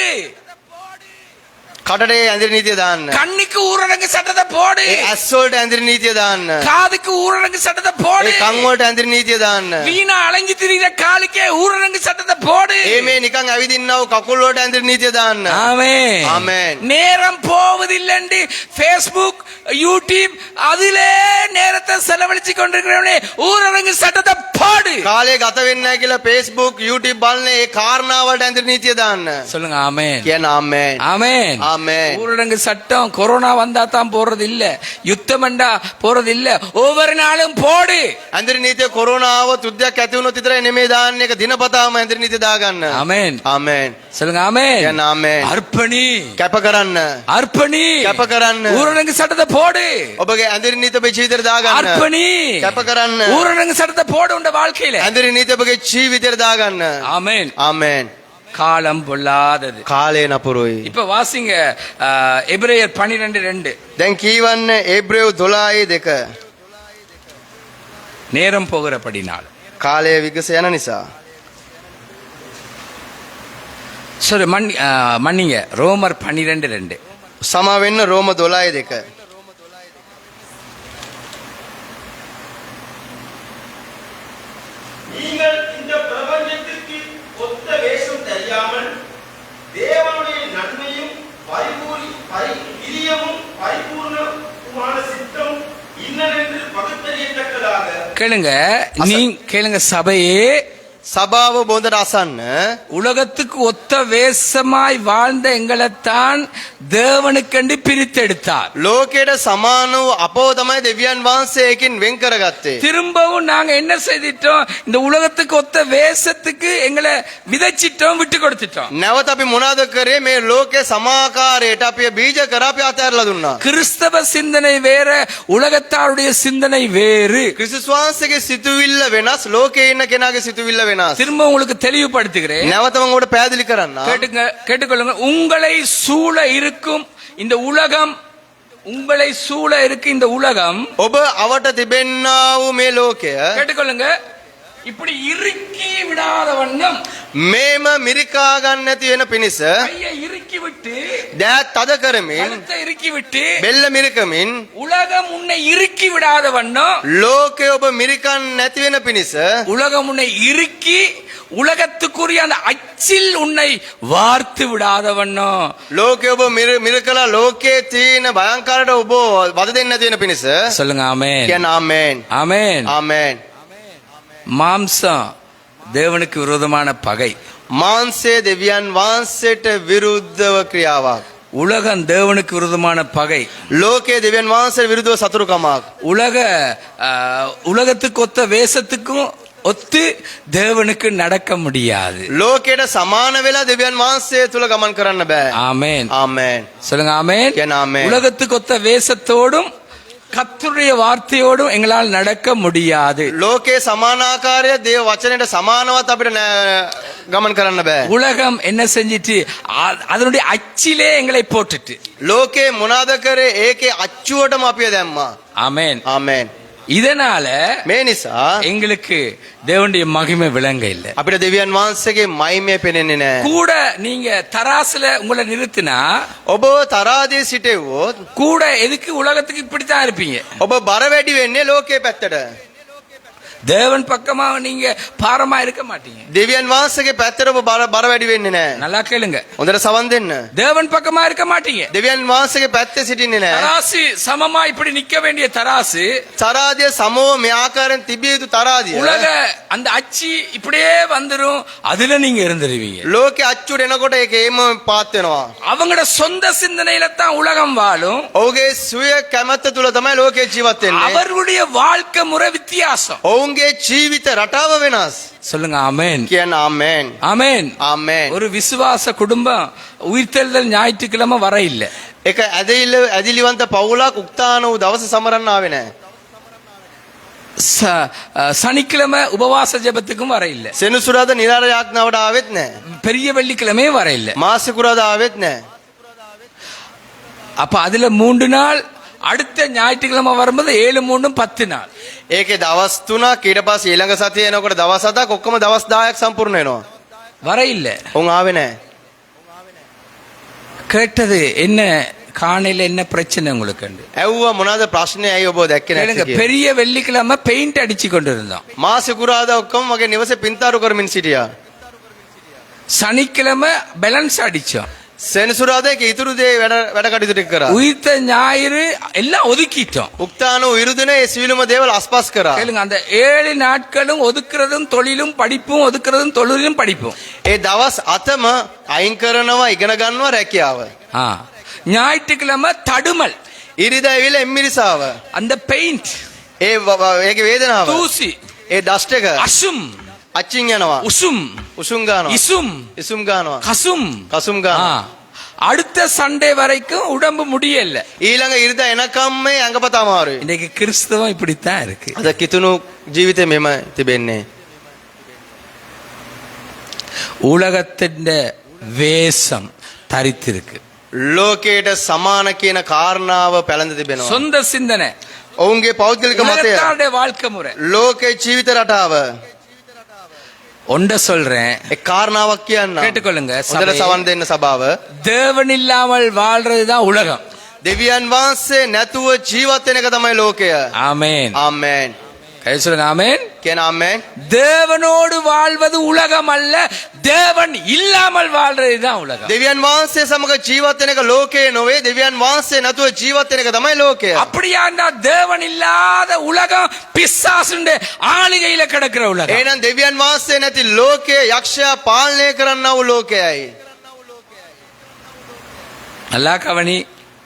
Speaker 2: කටට ඒ ඇඳිරි නීතිය දාන්න.
Speaker 1: கண்ணுக்கு ஊரடங்கு சட்டத்தை போடு,
Speaker 2: ඒ ඇස් වලට ඇඳිරි නීතිය දාන්න.
Speaker 1: காதுக்கு ஊரடங்கு சட்டத்தை போடு,
Speaker 2: ඒ කන් වලට ඇඳිරි නීතිය දාන්න.
Speaker 1: வீணா அலைஞ்சு திரிகிற காலுக்கே ஊரடங்கு சட்டத்தை போடு.
Speaker 2: ඒ මේ නිකන් ඇවිදින්නව කකුල් වලට ඇඳිරි නීතිය දාන්න.
Speaker 1: ஆமென்.
Speaker 2: ஆமென்.
Speaker 1: நேரம் போவதில்லைன்னு ஃபேஸ்புக், யூடியூப் அதிலே நேரத்தை செலவழிச்சு கொண்டிருக்கிறவனே ஊரடங்கு சட்டத்தை போடு.
Speaker 2: කාලේ ගත වෙන්නේ නැහැ කියලා Facebook YouTube බලන්නේ ඒ කාරණා වලට ඇඳිරි නීතිය දාන්න.
Speaker 1: சொல்லுங்க ஆமென்.
Speaker 2: කියන ආමේන්.
Speaker 1: ஆமென்.
Speaker 2: ආමේන්.
Speaker 1: ஊரடங்கு சட்டம் கொரோனா வந்தா தான் போறது இல்ல, யுத்தம் வந்தா போறது இல்ல, ஒவ்வொரு நாளும் போடு.
Speaker 2: ඇඳිරි නීතිය කොරෝනාව තුද්දයක් ඇති වුණොත් විතරයි නෙමෙයි දාන්නේ. ඒක දිනපතාම ඇඳිරි නීතිය දාගන්න.
Speaker 1: ஆமென்.
Speaker 2: ආමේන්.
Speaker 1: சொல்லுங்க ஆமென்.
Speaker 2: කියන ආමේන්.
Speaker 1: அர்ப்பணி,
Speaker 2: කැප කරන්න.
Speaker 1: அர்ப்பணி,
Speaker 2: කැප කරන්න.
Speaker 1: ஊரடங்கு சட்டத்தை போடு.
Speaker 2: ඔබගේ ඇඳිරි නීතිය ඔබේ ජීවිතේට දාගන්න.
Speaker 1: அர்ப்பணி,
Speaker 2: කැප කරන්න.
Speaker 1: ஊரடங்கு சட்டத்தை போடு உண்ட வாழ்க்கையில.
Speaker 2: ඇඳිරි නීතිය ඔබගේ ජීවිතේට දාගන්න.
Speaker 1: ஆமென்.
Speaker 2: ආමේන්.
Speaker 1: காலம் பொல்லாதது.
Speaker 2: කාලේ නපුරුයි.
Speaker 1: இப்ப வாசிங்க எபிரேயர் 12:2.
Speaker 2: දැන් කීවන්නේ ඒබ්‍රේව 12:2.
Speaker 1: நேரம் போகிறபடினால்.
Speaker 2: කාලය විගස යන නිසා.
Speaker 1: சரி மன்னிங்க, ரோமர் 12:2.
Speaker 2: සමා වෙන්න රෝම 12:2.
Speaker 3: நீங்கள் இந்த பிரபஞ்சத்திற்கு ஒத்த வேஷம் தெரியாமல் தேவனுடைய நன்மையும் பிரியமும் பரிபூர்ணமான சித்தம் இன்னதென்று பகுத்தறியத்தக்கதாக
Speaker 1: கேளுங்க, நீ கேளுங்க சபையே,
Speaker 2: සභාව බොඳට අසන්න.
Speaker 1: உலகத்துக்கு ஒத்த வேஷமாய் வாழ்ந்த எங்களைத்தான் தேவனுக்கென்று பிரித்தெடுத்தார்.
Speaker 2: ලෝකයට සමාන වූ අපව තමයි දෙවියන් වහන්සේ එකකින් වෙන් කරගත්තේ.
Speaker 1: திரும்பவும் நாங்க என்ன செய்துட்டோம், இந்த உலகத்துக்கு ஒத்த வேஷத்துக்கு எங்களை விதைச்சிட்டோம், விட்டு கொடுத்துட்டோம்.
Speaker 2: නැවත අපි මොනවද කරේ? මේ ලෝකේ සමාකාරයට අපි බීජ කර අපි අතහැරලා දුන්නා.
Speaker 1: கிறிஸ்தவ சிந்தனை வேற, உலகத்தாருடைய சிந்தனை வேறு.
Speaker 2: ක්‍රිස්තුස් වහන්සේගේ සිතුවිල්ල වෙනස්, ලෝකේ ඉන්න කෙනාගේ සිතුවිල්ල වෙනස්.
Speaker 1: திரும்ப உங்களுக்கு தெளிவுபடுத்துகிறேன்,
Speaker 2: නැවත මම ඔබට පැහැදිලි කරන්න.
Speaker 1: கேட்டுக்கொள்ளுங்க. உங்களை சூழ இருக்கும் இந்த உலகம், உங்களை சூழ இருக்கு இந்த உலகம்,
Speaker 2: ඔබ අවට තිබෙන්නා වූ මේ ලෝකය,
Speaker 1: கேட்டுக்கொள்ளுங்க, இப்படி இறுக்கி விடாத வண்ணம்
Speaker 2: මේම මිරිකා ගන්න නැති වෙන පිණිස
Speaker 1: கையை இறுக்கி விட்டு
Speaker 2: දෑත් තද කරමින්
Speaker 1: கழுத்தை இறுக்கி விட்டு
Speaker 2: බෙල්ල මිරිකමින්
Speaker 1: உலகம் உன்னை இறுக்கி விடாத வண்ணம்
Speaker 2: ලෝකය ඔබ මිරිකන් නැති වෙන පිණිස
Speaker 1: உலகம் உன்னை இறுக்கி உலகத்துக்குரிய அந்த அச்சில் உன்னை வார்த்து விடாத வண்ணம்
Speaker 2: ලෝකය ඔබ මිරිකලා ලෝකයේ තියෙන භයංකාරයට ඔබ වද දෙන්නේ නැති වෙන පිණිස
Speaker 1: சொல்லுங்க ஆமென்
Speaker 2: කියන ආමේන්
Speaker 1: ஆமென்
Speaker 2: ආමේන්
Speaker 1: மாம்சம் தேவனுக்கு விரோதமான பகை
Speaker 2: මාංශය දෙවියන් වහන්සේට විරුද්ධව ක්‍රියාවක්
Speaker 1: உலகம் தேவனுக்கு விரோதமான பகை
Speaker 2: ලෝකයේ දෙවියන් වහන්සේට විරුද්ධව සතුරුකමක්
Speaker 1: உலகத்துக்கு ஒத்த வேஷத்துக்கும் ஒத்து தேவனுக்கு நடக்க முடியாது
Speaker 2: ලෝකයට සමාන වෙලා දෙවියන් වහන්සේ තුල ගමන් කරන්න බෑ
Speaker 1: ஆமென்
Speaker 2: ආමේන්
Speaker 1: சொல்லுங்க ஆமென்
Speaker 2: කියන ආමේන්
Speaker 1: உலகத்துக்கு ஒத்த வேஷத்தோடும் கர்த்தருடைய வார்த்தையோடும் எங்களால் நடக்க முடியாது
Speaker 2: ලෝකයේ සමානාකාරය දේව වචනයට සමානවත් අපිට ගමන් කරන්න බෑ
Speaker 1: உலகம் என்ன செஞ்சிட்டு அதனுடைய அச்சிலே எங்களை போட்டுட்டு
Speaker 2: ලෝකේ මොනවාද කරේ ඒකේ අච්චුවටම අපිව දැම්මා
Speaker 1: ஆமென்
Speaker 2: ආමේන්
Speaker 1: இதனால
Speaker 2: මේ නිසා
Speaker 1: எங்களுக்கு தேவனுடைய மகிமை விளங்க இல்லை
Speaker 2: අපිට දෙවියන් වහන්සේගේ මහිමය පෙනෙන්නේ නැහැ
Speaker 1: கூட நீங்க தராசுல உங்களை நிறுத்தினா
Speaker 2: ඔබ තරාදී සිටෙව්වොත්
Speaker 1: கூட எதுக்கு உலகத்துக்கு இப்படித்தான் இருப்பீங்க
Speaker 2: ඔබ බර වැඩි වෙන්නේ ලෝකයේ පැත්තට
Speaker 1: தேவன் பக்கமா நீங்க பாரமா இருக்க மாட்டீங்க
Speaker 2: දෙවියන් වහන්සේගේ පැත්තට ඔබ බර වැඩි වෙන්නේ නැහැ
Speaker 1: நல்லா கேளுங்க
Speaker 2: හොඳට සවන් දෙන්න
Speaker 1: தேவன் பக்கமா இருக்க மாட்டீங்க
Speaker 2: දෙවියන් වහන්සේගේ පැත්තේ සිටින්නේ නැහැ
Speaker 1: தராசு சமமா இப்படி நிக்க வேண்டிய தராசு
Speaker 2: තරාදිය සමව මේ ආකාරයෙන් තිබිය යුතු තරාදිය
Speaker 1: உலக அந்த அச்சி இப்படியே வந்துரும் அதுல நீங்க இருந்துருவீங்க
Speaker 2: ලෝකේ අච්චුට එනකොට ඒක ඒම පාත් වෙනවා
Speaker 1: அவங்களோட சொந்த சிந்தனையில தான் உலகம் வாழும்
Speaker 2: ඔහුගේ සුවය කැමැත්ත තුල තමයි ලෝකේ ජීවත් වෙන්නේ
Speaker 1: அவர்களுடைய வாழ்க்கை முறை வித்தியாசம்
Speaker 2: ඔවුන්ගේ ජීවිත රටාව වෙනස්
Speaker 1: சொல்லுங்க ஆமென்
Speaker 2: කියන ආමේන්
Speaker 1: ஆமென்
Speaker 2: ආමේන්
Speaker 1: ஒரு விசுவாச குடும்பம் உயிர்த்தெழுதல் ஞாயிற்றுக்கிழமை வர இல்ல
Speaker 2: ඒක ඇදිලිවන්ත පවුලක් උක්තාන වූ දවස සමරන්න ආවේ නැහැ
Speaker 1: சனிக்கிழமை உபவாச ஜெபத்துக்கும் வர இல்ல
Speaker 2: සෙනසුරාදා නිරාර යාඥාවට ආවෙත් නැහැ
Speaker 1: பெரிய வெள்ளிக்கிழமையும் வர இல்ல
Speaker 2: මාසිකුරාදා ආවෙත් නැහැ
Speaker 1: அப்ப அதுல 3 நாள் அடுத்த ஞாயிற்றுக்கிழமை வரும்போது 7 3 10 நாள்
Speaker 2: ඒකේ දවස් 3ක් ඊට පස්සේ ඊළඟ සතියේ එනකොට දවස් 7ක් ඔක්කොම දවස් 10ක් සම්පූර්ණ වෙනවා
Speaker 1: வர இல்ல
Speaker 2: උන් ආවේ නැහැ
Speaker 1: கேட்டது என்ன காணையில என்ன பிரச்சனை உங்களுக்கு
Speaker 2: ඇව්වා මොනවාද ප්‍රශ්නේ ඇයි ඔබ දැක්කේ නැත්තේ කියලා
Speaker 1: பெரிய வெள்ளிக்கிழமை பெயிண்ட் அடிச்சு கொண்டு இருந்தோம்
Speaker 2: මාසිකුරාදා ඔක්කොම මගේ නිවසේ පින්තාරු කරමින් සිටියා
Speaker 1: சனிக்கிழமை பேலன்ஸ் அடிச்சோம்
Speaker 2: සෙනසුරාදා ඒක ඉතුරු දේ වැඩ කටයුතු ටික කරා
Speaker 1: உயிர்த்த ஞாயிறு எல்லாம் ஒதுக்கிட்டோம்
Speaker 2: උක්තාන වූ ඉරුදිනේ ඒ සියලුම දේවල් අස්පස් කරා
Speaker 1: கேளுங்க அந்த 7 நாட்களும் ஒதுக்குறதும் தொழிலும் படிப்பும் ஒதுக்குறதும் தொழிலும் படிப்பும்
Speaker 2: ඒ දවස් 8ම අයින් කරනවා ඉගෙන ගන්නවා රැකියාව
Speaker 1: ஞாயிற்றுக்கிழமை தடுமல்
Speaker 2: ඉරිදා ඇවිල්ලා එම්මිරිසාව
Speaker 1: அந்த பெயிண்ட்
Speaker 2: ඒකේ වේදනාව
Speaker 1: தூசி
Speaker 2: ඒ ඩස්ට් එක
Speaker 1: அசும்
Speaker 2: අච්චින් යනවා
Speaker 1: உசும்
Speaker 2: උසුම් ගන්නවා
Speaker 1: இசும்
Speaker 2: ඉසුම් ගන්නවා
Speaker 1: கசும்
Speaker 2: කසුම් ගන්නවා
Speaker 1: அடுத்த சண்டே வரைக்கும் உடம்பு முடியல
Speaker 2: ඊළඟ ඉරිදා එනකම් මේ අඟපත අමාරුයි
Speaker 1: இன்னைக்கு கிறிஸ்தவம் இப்படித்தான் இருக்கு
Speaker 2: අද කිතුණු ජීවිතේ මෙම තිබෙන්නේ
Speaker 1: உலகத்தின் வேஷம் தரித்திருக்கு
Speaker 2: ලෝකයට සමාන කියන කාරණාව පැලඳ තිබෙනවා
Speaker 1: சொந்த சிந்தனை
Speaker 2: ඔවුන්ගේ පෞද්ගලික මතය
Speaker 1: உலகத்தாருடைய வாழ்க்கை முறை
Speaker 2: ලෝකේ ජීවිත රටාව
Speaker 1: ஒண்ட சொல்றேன்
Speaker 2: ඒ කාරණාවක් කියන්න
Speaker 1: கேட்டுக்கொள்ளுங்க
Speaker 2: හොඳට සවන් දෙන්න සභාව
Speaker 1: தேவன் இல்லாமல் வாழ்றதுதான் உலகம்
Speaker 2: දෙවියන් වහන්සේ නැතුව ජීවත් වෙන එක තමයි ලෝකය
Speaker 1: ஆமென்
Speaker 2: ආමේන්
Speaker 1: கை சொல்லுங்க ஆமென்
Speaker 2: කියන ආමේන්
Speaker 1: தேவனோடு வாழ்வது உலகம் அல்ல தேவன் இல்லாமல் வாழ்றதுதான் உலகம்
Speaker 2: දෙවියන් වහන්සේ සමග ජීවත් වෙන එක ලෝකය නොවේ දෙවියන් වහන්සේ නැතුව ජීවත් වෙන එක තමයි ලෝකය
Speaker 1: அப்படியா இருந்தா தேவன் இல்லாத உலகம் பிசாசுண்ட ஆளுகையில கிடக்கிற உலகம்
Speaker 2: එහෙනම් දෙවියන් වහන්සේ නැති ලෝකය යක්ෂයා පාලනය කරන්නා වූ ලෝකයයි
Speaker 1: நல்லா கவனி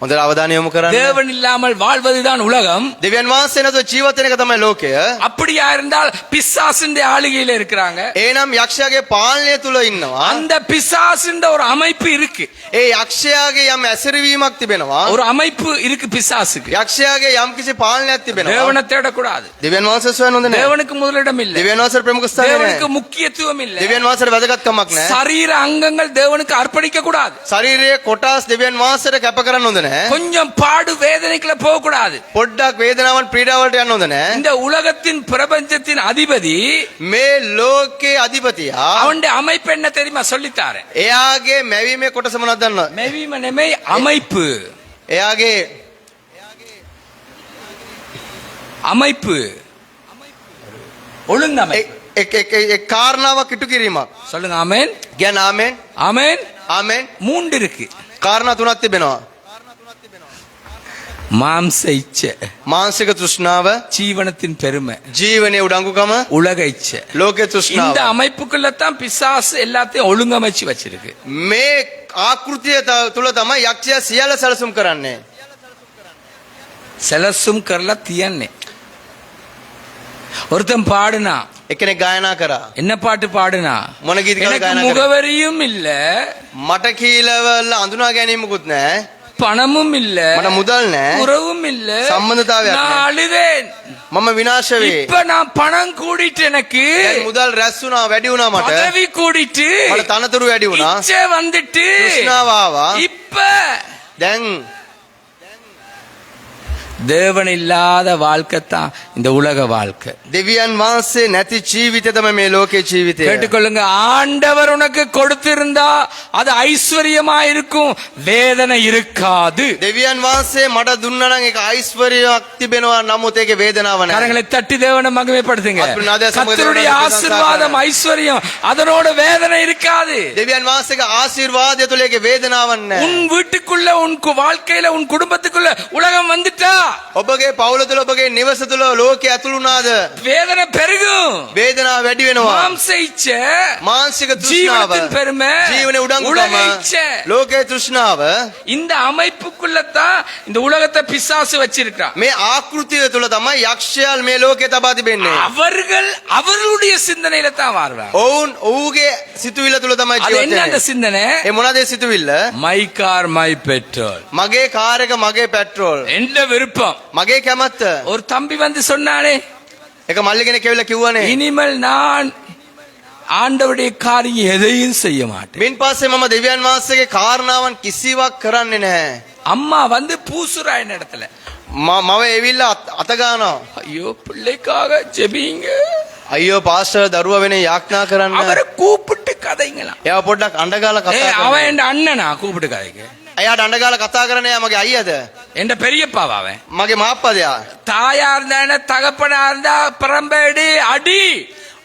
Speaker 2: හොඳට අවධානය යොමු කරන්න
Speaker 1: தேவன் இல்லாமல் வாழ்வதுதான் உலகம்
Speaker 2: දෙවියන් වහන්සේ නැතුව ජීවත් වෙන එක තමයි ලෝකය
Speaker 1: அப்படியா இருந்தால் பிசாசுண்ட ஆளுகையில இருக்கிறாங்க
Speaker 2: එහෙනම් යක්ෂයාගේ පාලනය තුල ඉන්නවා
Speaker 1: அந்த பிசாசுண்ட ஒரு அமைப்பு இருக்கு
Speaker 2: ඒ යක්ෂයාගේ යම් ඇසිරවීමක් තිබෙනවා
Speaker 1: ஒரு அமைப்பு இருக்கு பிசாசுக்கு
Speaker 2: යක්ෂයාගේ යම් කිසි පාලනයක් තිබෙනවා
Speaker 1: தேவனை தேடக்கூடாது
Speaker 2: දෙවියන් වහන්සේ සොයන්න හොඳ නැහැ
Speaker 1: தேவனுக்கு முதலிடம் இல்ல
Speaker 2: දෙවියන් වහන්සේ ප්‍රමුඛ ස්ථානය
Speaker 1: தேவனுக்கு
Speaker 2: නැහැ
Speaker 1: முக்கியத்துவம் இல்ல
Speaker 2: දෙවියන් වහන්සේට වැදගත්කමක් නැහැ
Speaker 1: சரீர அங்கங்கள் தேவனுக்கு அர்ப்பணிக்க கூடாது
Speaker 2: ශරීරයේ කොටස් දෙවියන් වහන්සේට කැප කරන්න හොඳ නැහැ
Speaker 1: கொஞ்சம் பாடு வேதனைக்குள்ள போக கூடாது
Speaker 2: පොඩ්ඩක් වේදනාවන් පීඩාවලට යන්න හොඳ නැහැ
Speaker 1: இந்த உலகத்தின் பிரபஞ்சத்தின் அதிபதி
Speaker 2: මේ ලෝකේ අධිපතියා
Speaker 1: அவனுடைய அமைப்பு என்ன தெரியுமா சொல்லித்தாரேன்.
Speaker 2: එයාගේ මැවීමේ කොටස මොනවද දන්නවද?
Speaker 1: மெய்வீம நெமை அமைப்பு
Speaker 2: එයාගේ
Speaker 1: அமைப்பு ஒழுங்கமைப்பு.
Speaker 2: එක් කාරණාවක් ඉටු කිරීමක්.
Speaker 1: சொல்லுங்க ஆமென்.
Speaker 2: ගැන ආමෙන්
Speaker 1: ஆமென்.
Speaker 2: ආමෙන්.
Speaker 1: மூன்று இருக்கு.
Speaker 2: කාරණා තුනක් තිබෙනවා.
Speaker 1: மாம்ச இச்சை,
Speaker 2: මානසික තෘෂ්ණාව,
Speaker 1: ஜீவனத்தின் பெருமை,
Speaker 2: ජීවනයේ උඩඟුකම,
Speaker 1: உலக இச்சை.
Speaker 2: ලෝකේ
Speaker 1: இந்த
Speaker 2: තෘෂ්ණාව.
Speaker 1: அமைப்புக்குள்ள தான் பிசாசு எல்லாத்தையும் ஒழுங்கமைச்சு வச்சிருக்கு.
Speaker 2: මේ ආකෘතිය තුල තමයි යක්ෂයා සියල්ල සැලසුම් කරන්නේ.
Speaker 1: செலசும் கரல தியன்னே. ஒருத்தன் பாடுனா,
Speaker 2: එක්කෙනෙක් ගායනා කරා.
Speaker 1: என்ன பாட்டு பாடுனா,
Speaker 2: මොන ගීත
Speaker 1: எனக்கு
Speaker 2: ගායනා කරා?
Speaker 1: முகவரியும் இல்ல,
Speaker 2: මට කීලවල අඳුනා ගැනීමකුත් නැහැ.
Speaker 1: பணமும் இல்ல,
Speaker 2: මට මුදල් නැහැ.
Speaker 1: உறவும் இல்ல,
Speaker 2: சம்பந்தතාවයක්
Speaker 1: நான்
Speaker 2: නැහැ.
Speaker 1: அழுதேன்.
Speaker 2: මම විනාශ වේ.
Speaker 1: இப்ப நான் பணம் கூடிட்டு எனக்கு
Speaker 2: දැන් මුදල් රැස් වුණා, වැඩි වුණා මට.
Speaker 1: பதவி கூடிட்டு
Speaker 2: මට තනතුරු වැඩි වුණා.
Speaker 1: இச்சை வந்துட்டு
Speaker 2: තෘෂ්ණාව ආවා.
Speaker 1: இப்ப
Speaker 2: දැන්
Speaker 1: தேவன் இல்லாத வாழ்க்கை தான் இந்த உலக வாழ்க்கை.
Speaker 2: දෙවියන් වහන්සේ නැති ජීවිතය තමයි මේ ලෝකේ ජීවිතය.
Speaker 1: கேட்டுக்கொள்ளுங்க, ஆண்டவர் உனக்கு கொடுத்திருந்தா அது ஐஸ்வர்யமா இருக்கும், வேதனை இருக்காது.
Speaker 2: දෙවියන් වහන්සේ මට දුන්නා නම් ඒක ඓශ්වර්යයක් තිබෙනවා, නමුත් ඒකේ වේදනාව නැහැ.
Speaker 1: கரங்களை தட்டி தேவனை மகிமைப்படுத்துங்க.
Speaker 2: அற்புதநாத சமூக
Speaker 1: கர்த்தருடைய
Speaker 2: தேவனை
Speaker 1: ஆசீர்வாதம் ஐஸ்வர்யம், அதனோட வேதனை இருக்காது.
Speaker 2: දෙවියන් වහන්සේගේ ආශිර්වාදය තුළ ඒකේ වේදනාවක් නැහැ.
Speaker 1: உன் வீட்டுக்குள்ள, உன் வாழ்க்கையில, உன் குடும்பத்துக்குள்ள உலகம் வந்துட்டா
Speaker 2: ඔබගේ පවුල තුළ, ඔබගේ නිවස තුළ ලෝකේ ඇතුළු වුණාද?
Speaker 1: வேதனை பெருகும்.
Speaker 2: වේදනාව වැඩි වෙනවා.
Speaker 1: மாம்ச இச்சை,
Speaker 2: මානසික තෘෂ්ණාව,
Speaker 1: ஜீவனத்தின் பெருமை,
Speaker 2: ජීවනයේ
Speaker 1: உலக
Speaker 2: උඩඟුකම,
Speaker 1: இச்சை.
Speaker 2: ලෝකේ තෘෂ්ණාව,
Speaker 1: இந்த அமைப்புக்குள்ளதான் இந்த உலகத்தை பிசாசு வச்சிருக்கான்.
Speaker 2: මේ ආකෘතිය තුළ තමයි යක්ෂයා මේ ලෝකේ තබා තිබෙන්නේ.
Speaker 1: அவர்கள் அவர்களுடைய சிந்தனையில தான் வாழ்வாங்க.
Speaker 2: ඔවුන් ඔහුගේ සිතුවිල්ල තුළ තමයි
Speaker 1: அது
Speaker 2: ජීවත්
Speaker 1: என்ன அந்த
Speaker 2: වෙන්නේ.
Speaker 1: சிந்தனை?
Speaker 2: ඒ මොනවාද ඒ සිතුවිල්ල?
Speaker 1: மை கார் மை பெட்ரோல்,
Speaker 2: මගේ කාර් එක, මගේ පෙට්‍රෝල්,
Speaker 1: எந்த விருப்பம்.
Speaker 2: මගේ කැමැත්ත.
Speaker 1: ஒரு தம்பி வந்து சொன்னானே,
Speaker 2: එක මල්ලි කෙනෙක් ඇවිල්ලා කිව්වනේ,
Speaker 1: இனிமேல் நான் ஆண்டவருடைய காரியம் எதையும் செய்ய மாட்டேன்.
Speaker 2: මින් පස්සේ මම දෙවියන් වහන්සේගේ කාරණාවන් කිසිවක් කරන්නේ නැහැ.
Speaker 1: அம்மா வந்து பூசுரா என்ன இடத்துல,
Speaker 2: මම ඇවිල්ලා අත ගන්නවා.
Speaker 1: ஐயோ பிள்ளைக்காக ஜெபிங்க,
Speaker 2: අයියෝ පාස්ටර් දරුවා වෙන යාඥා කරන්න.
Speaker 1: அவரை கூப்பிட்டு கதைங்களா.
Speaker 2: එයා පොඩ්ඩක් අඬගාලා කතා
Speaker 1: அவன்
Speaker 2: කරනවා.
Speaker 1: என் அண்ணனா, கூப்பிட்டு கதைங்க.
Speaker 2: එයාට අඬගාලා කතා කරන්නේ එයා මගේ අයියාද?
Speaker 1: என் பெரியப்பாவா அவன்.
Speaker 2: මගේ මාප්පදයා.
Speaker 1: தாயா இருந்தா என்ன, தகப்பனா இருந்தா பிரம்பேடி அடி.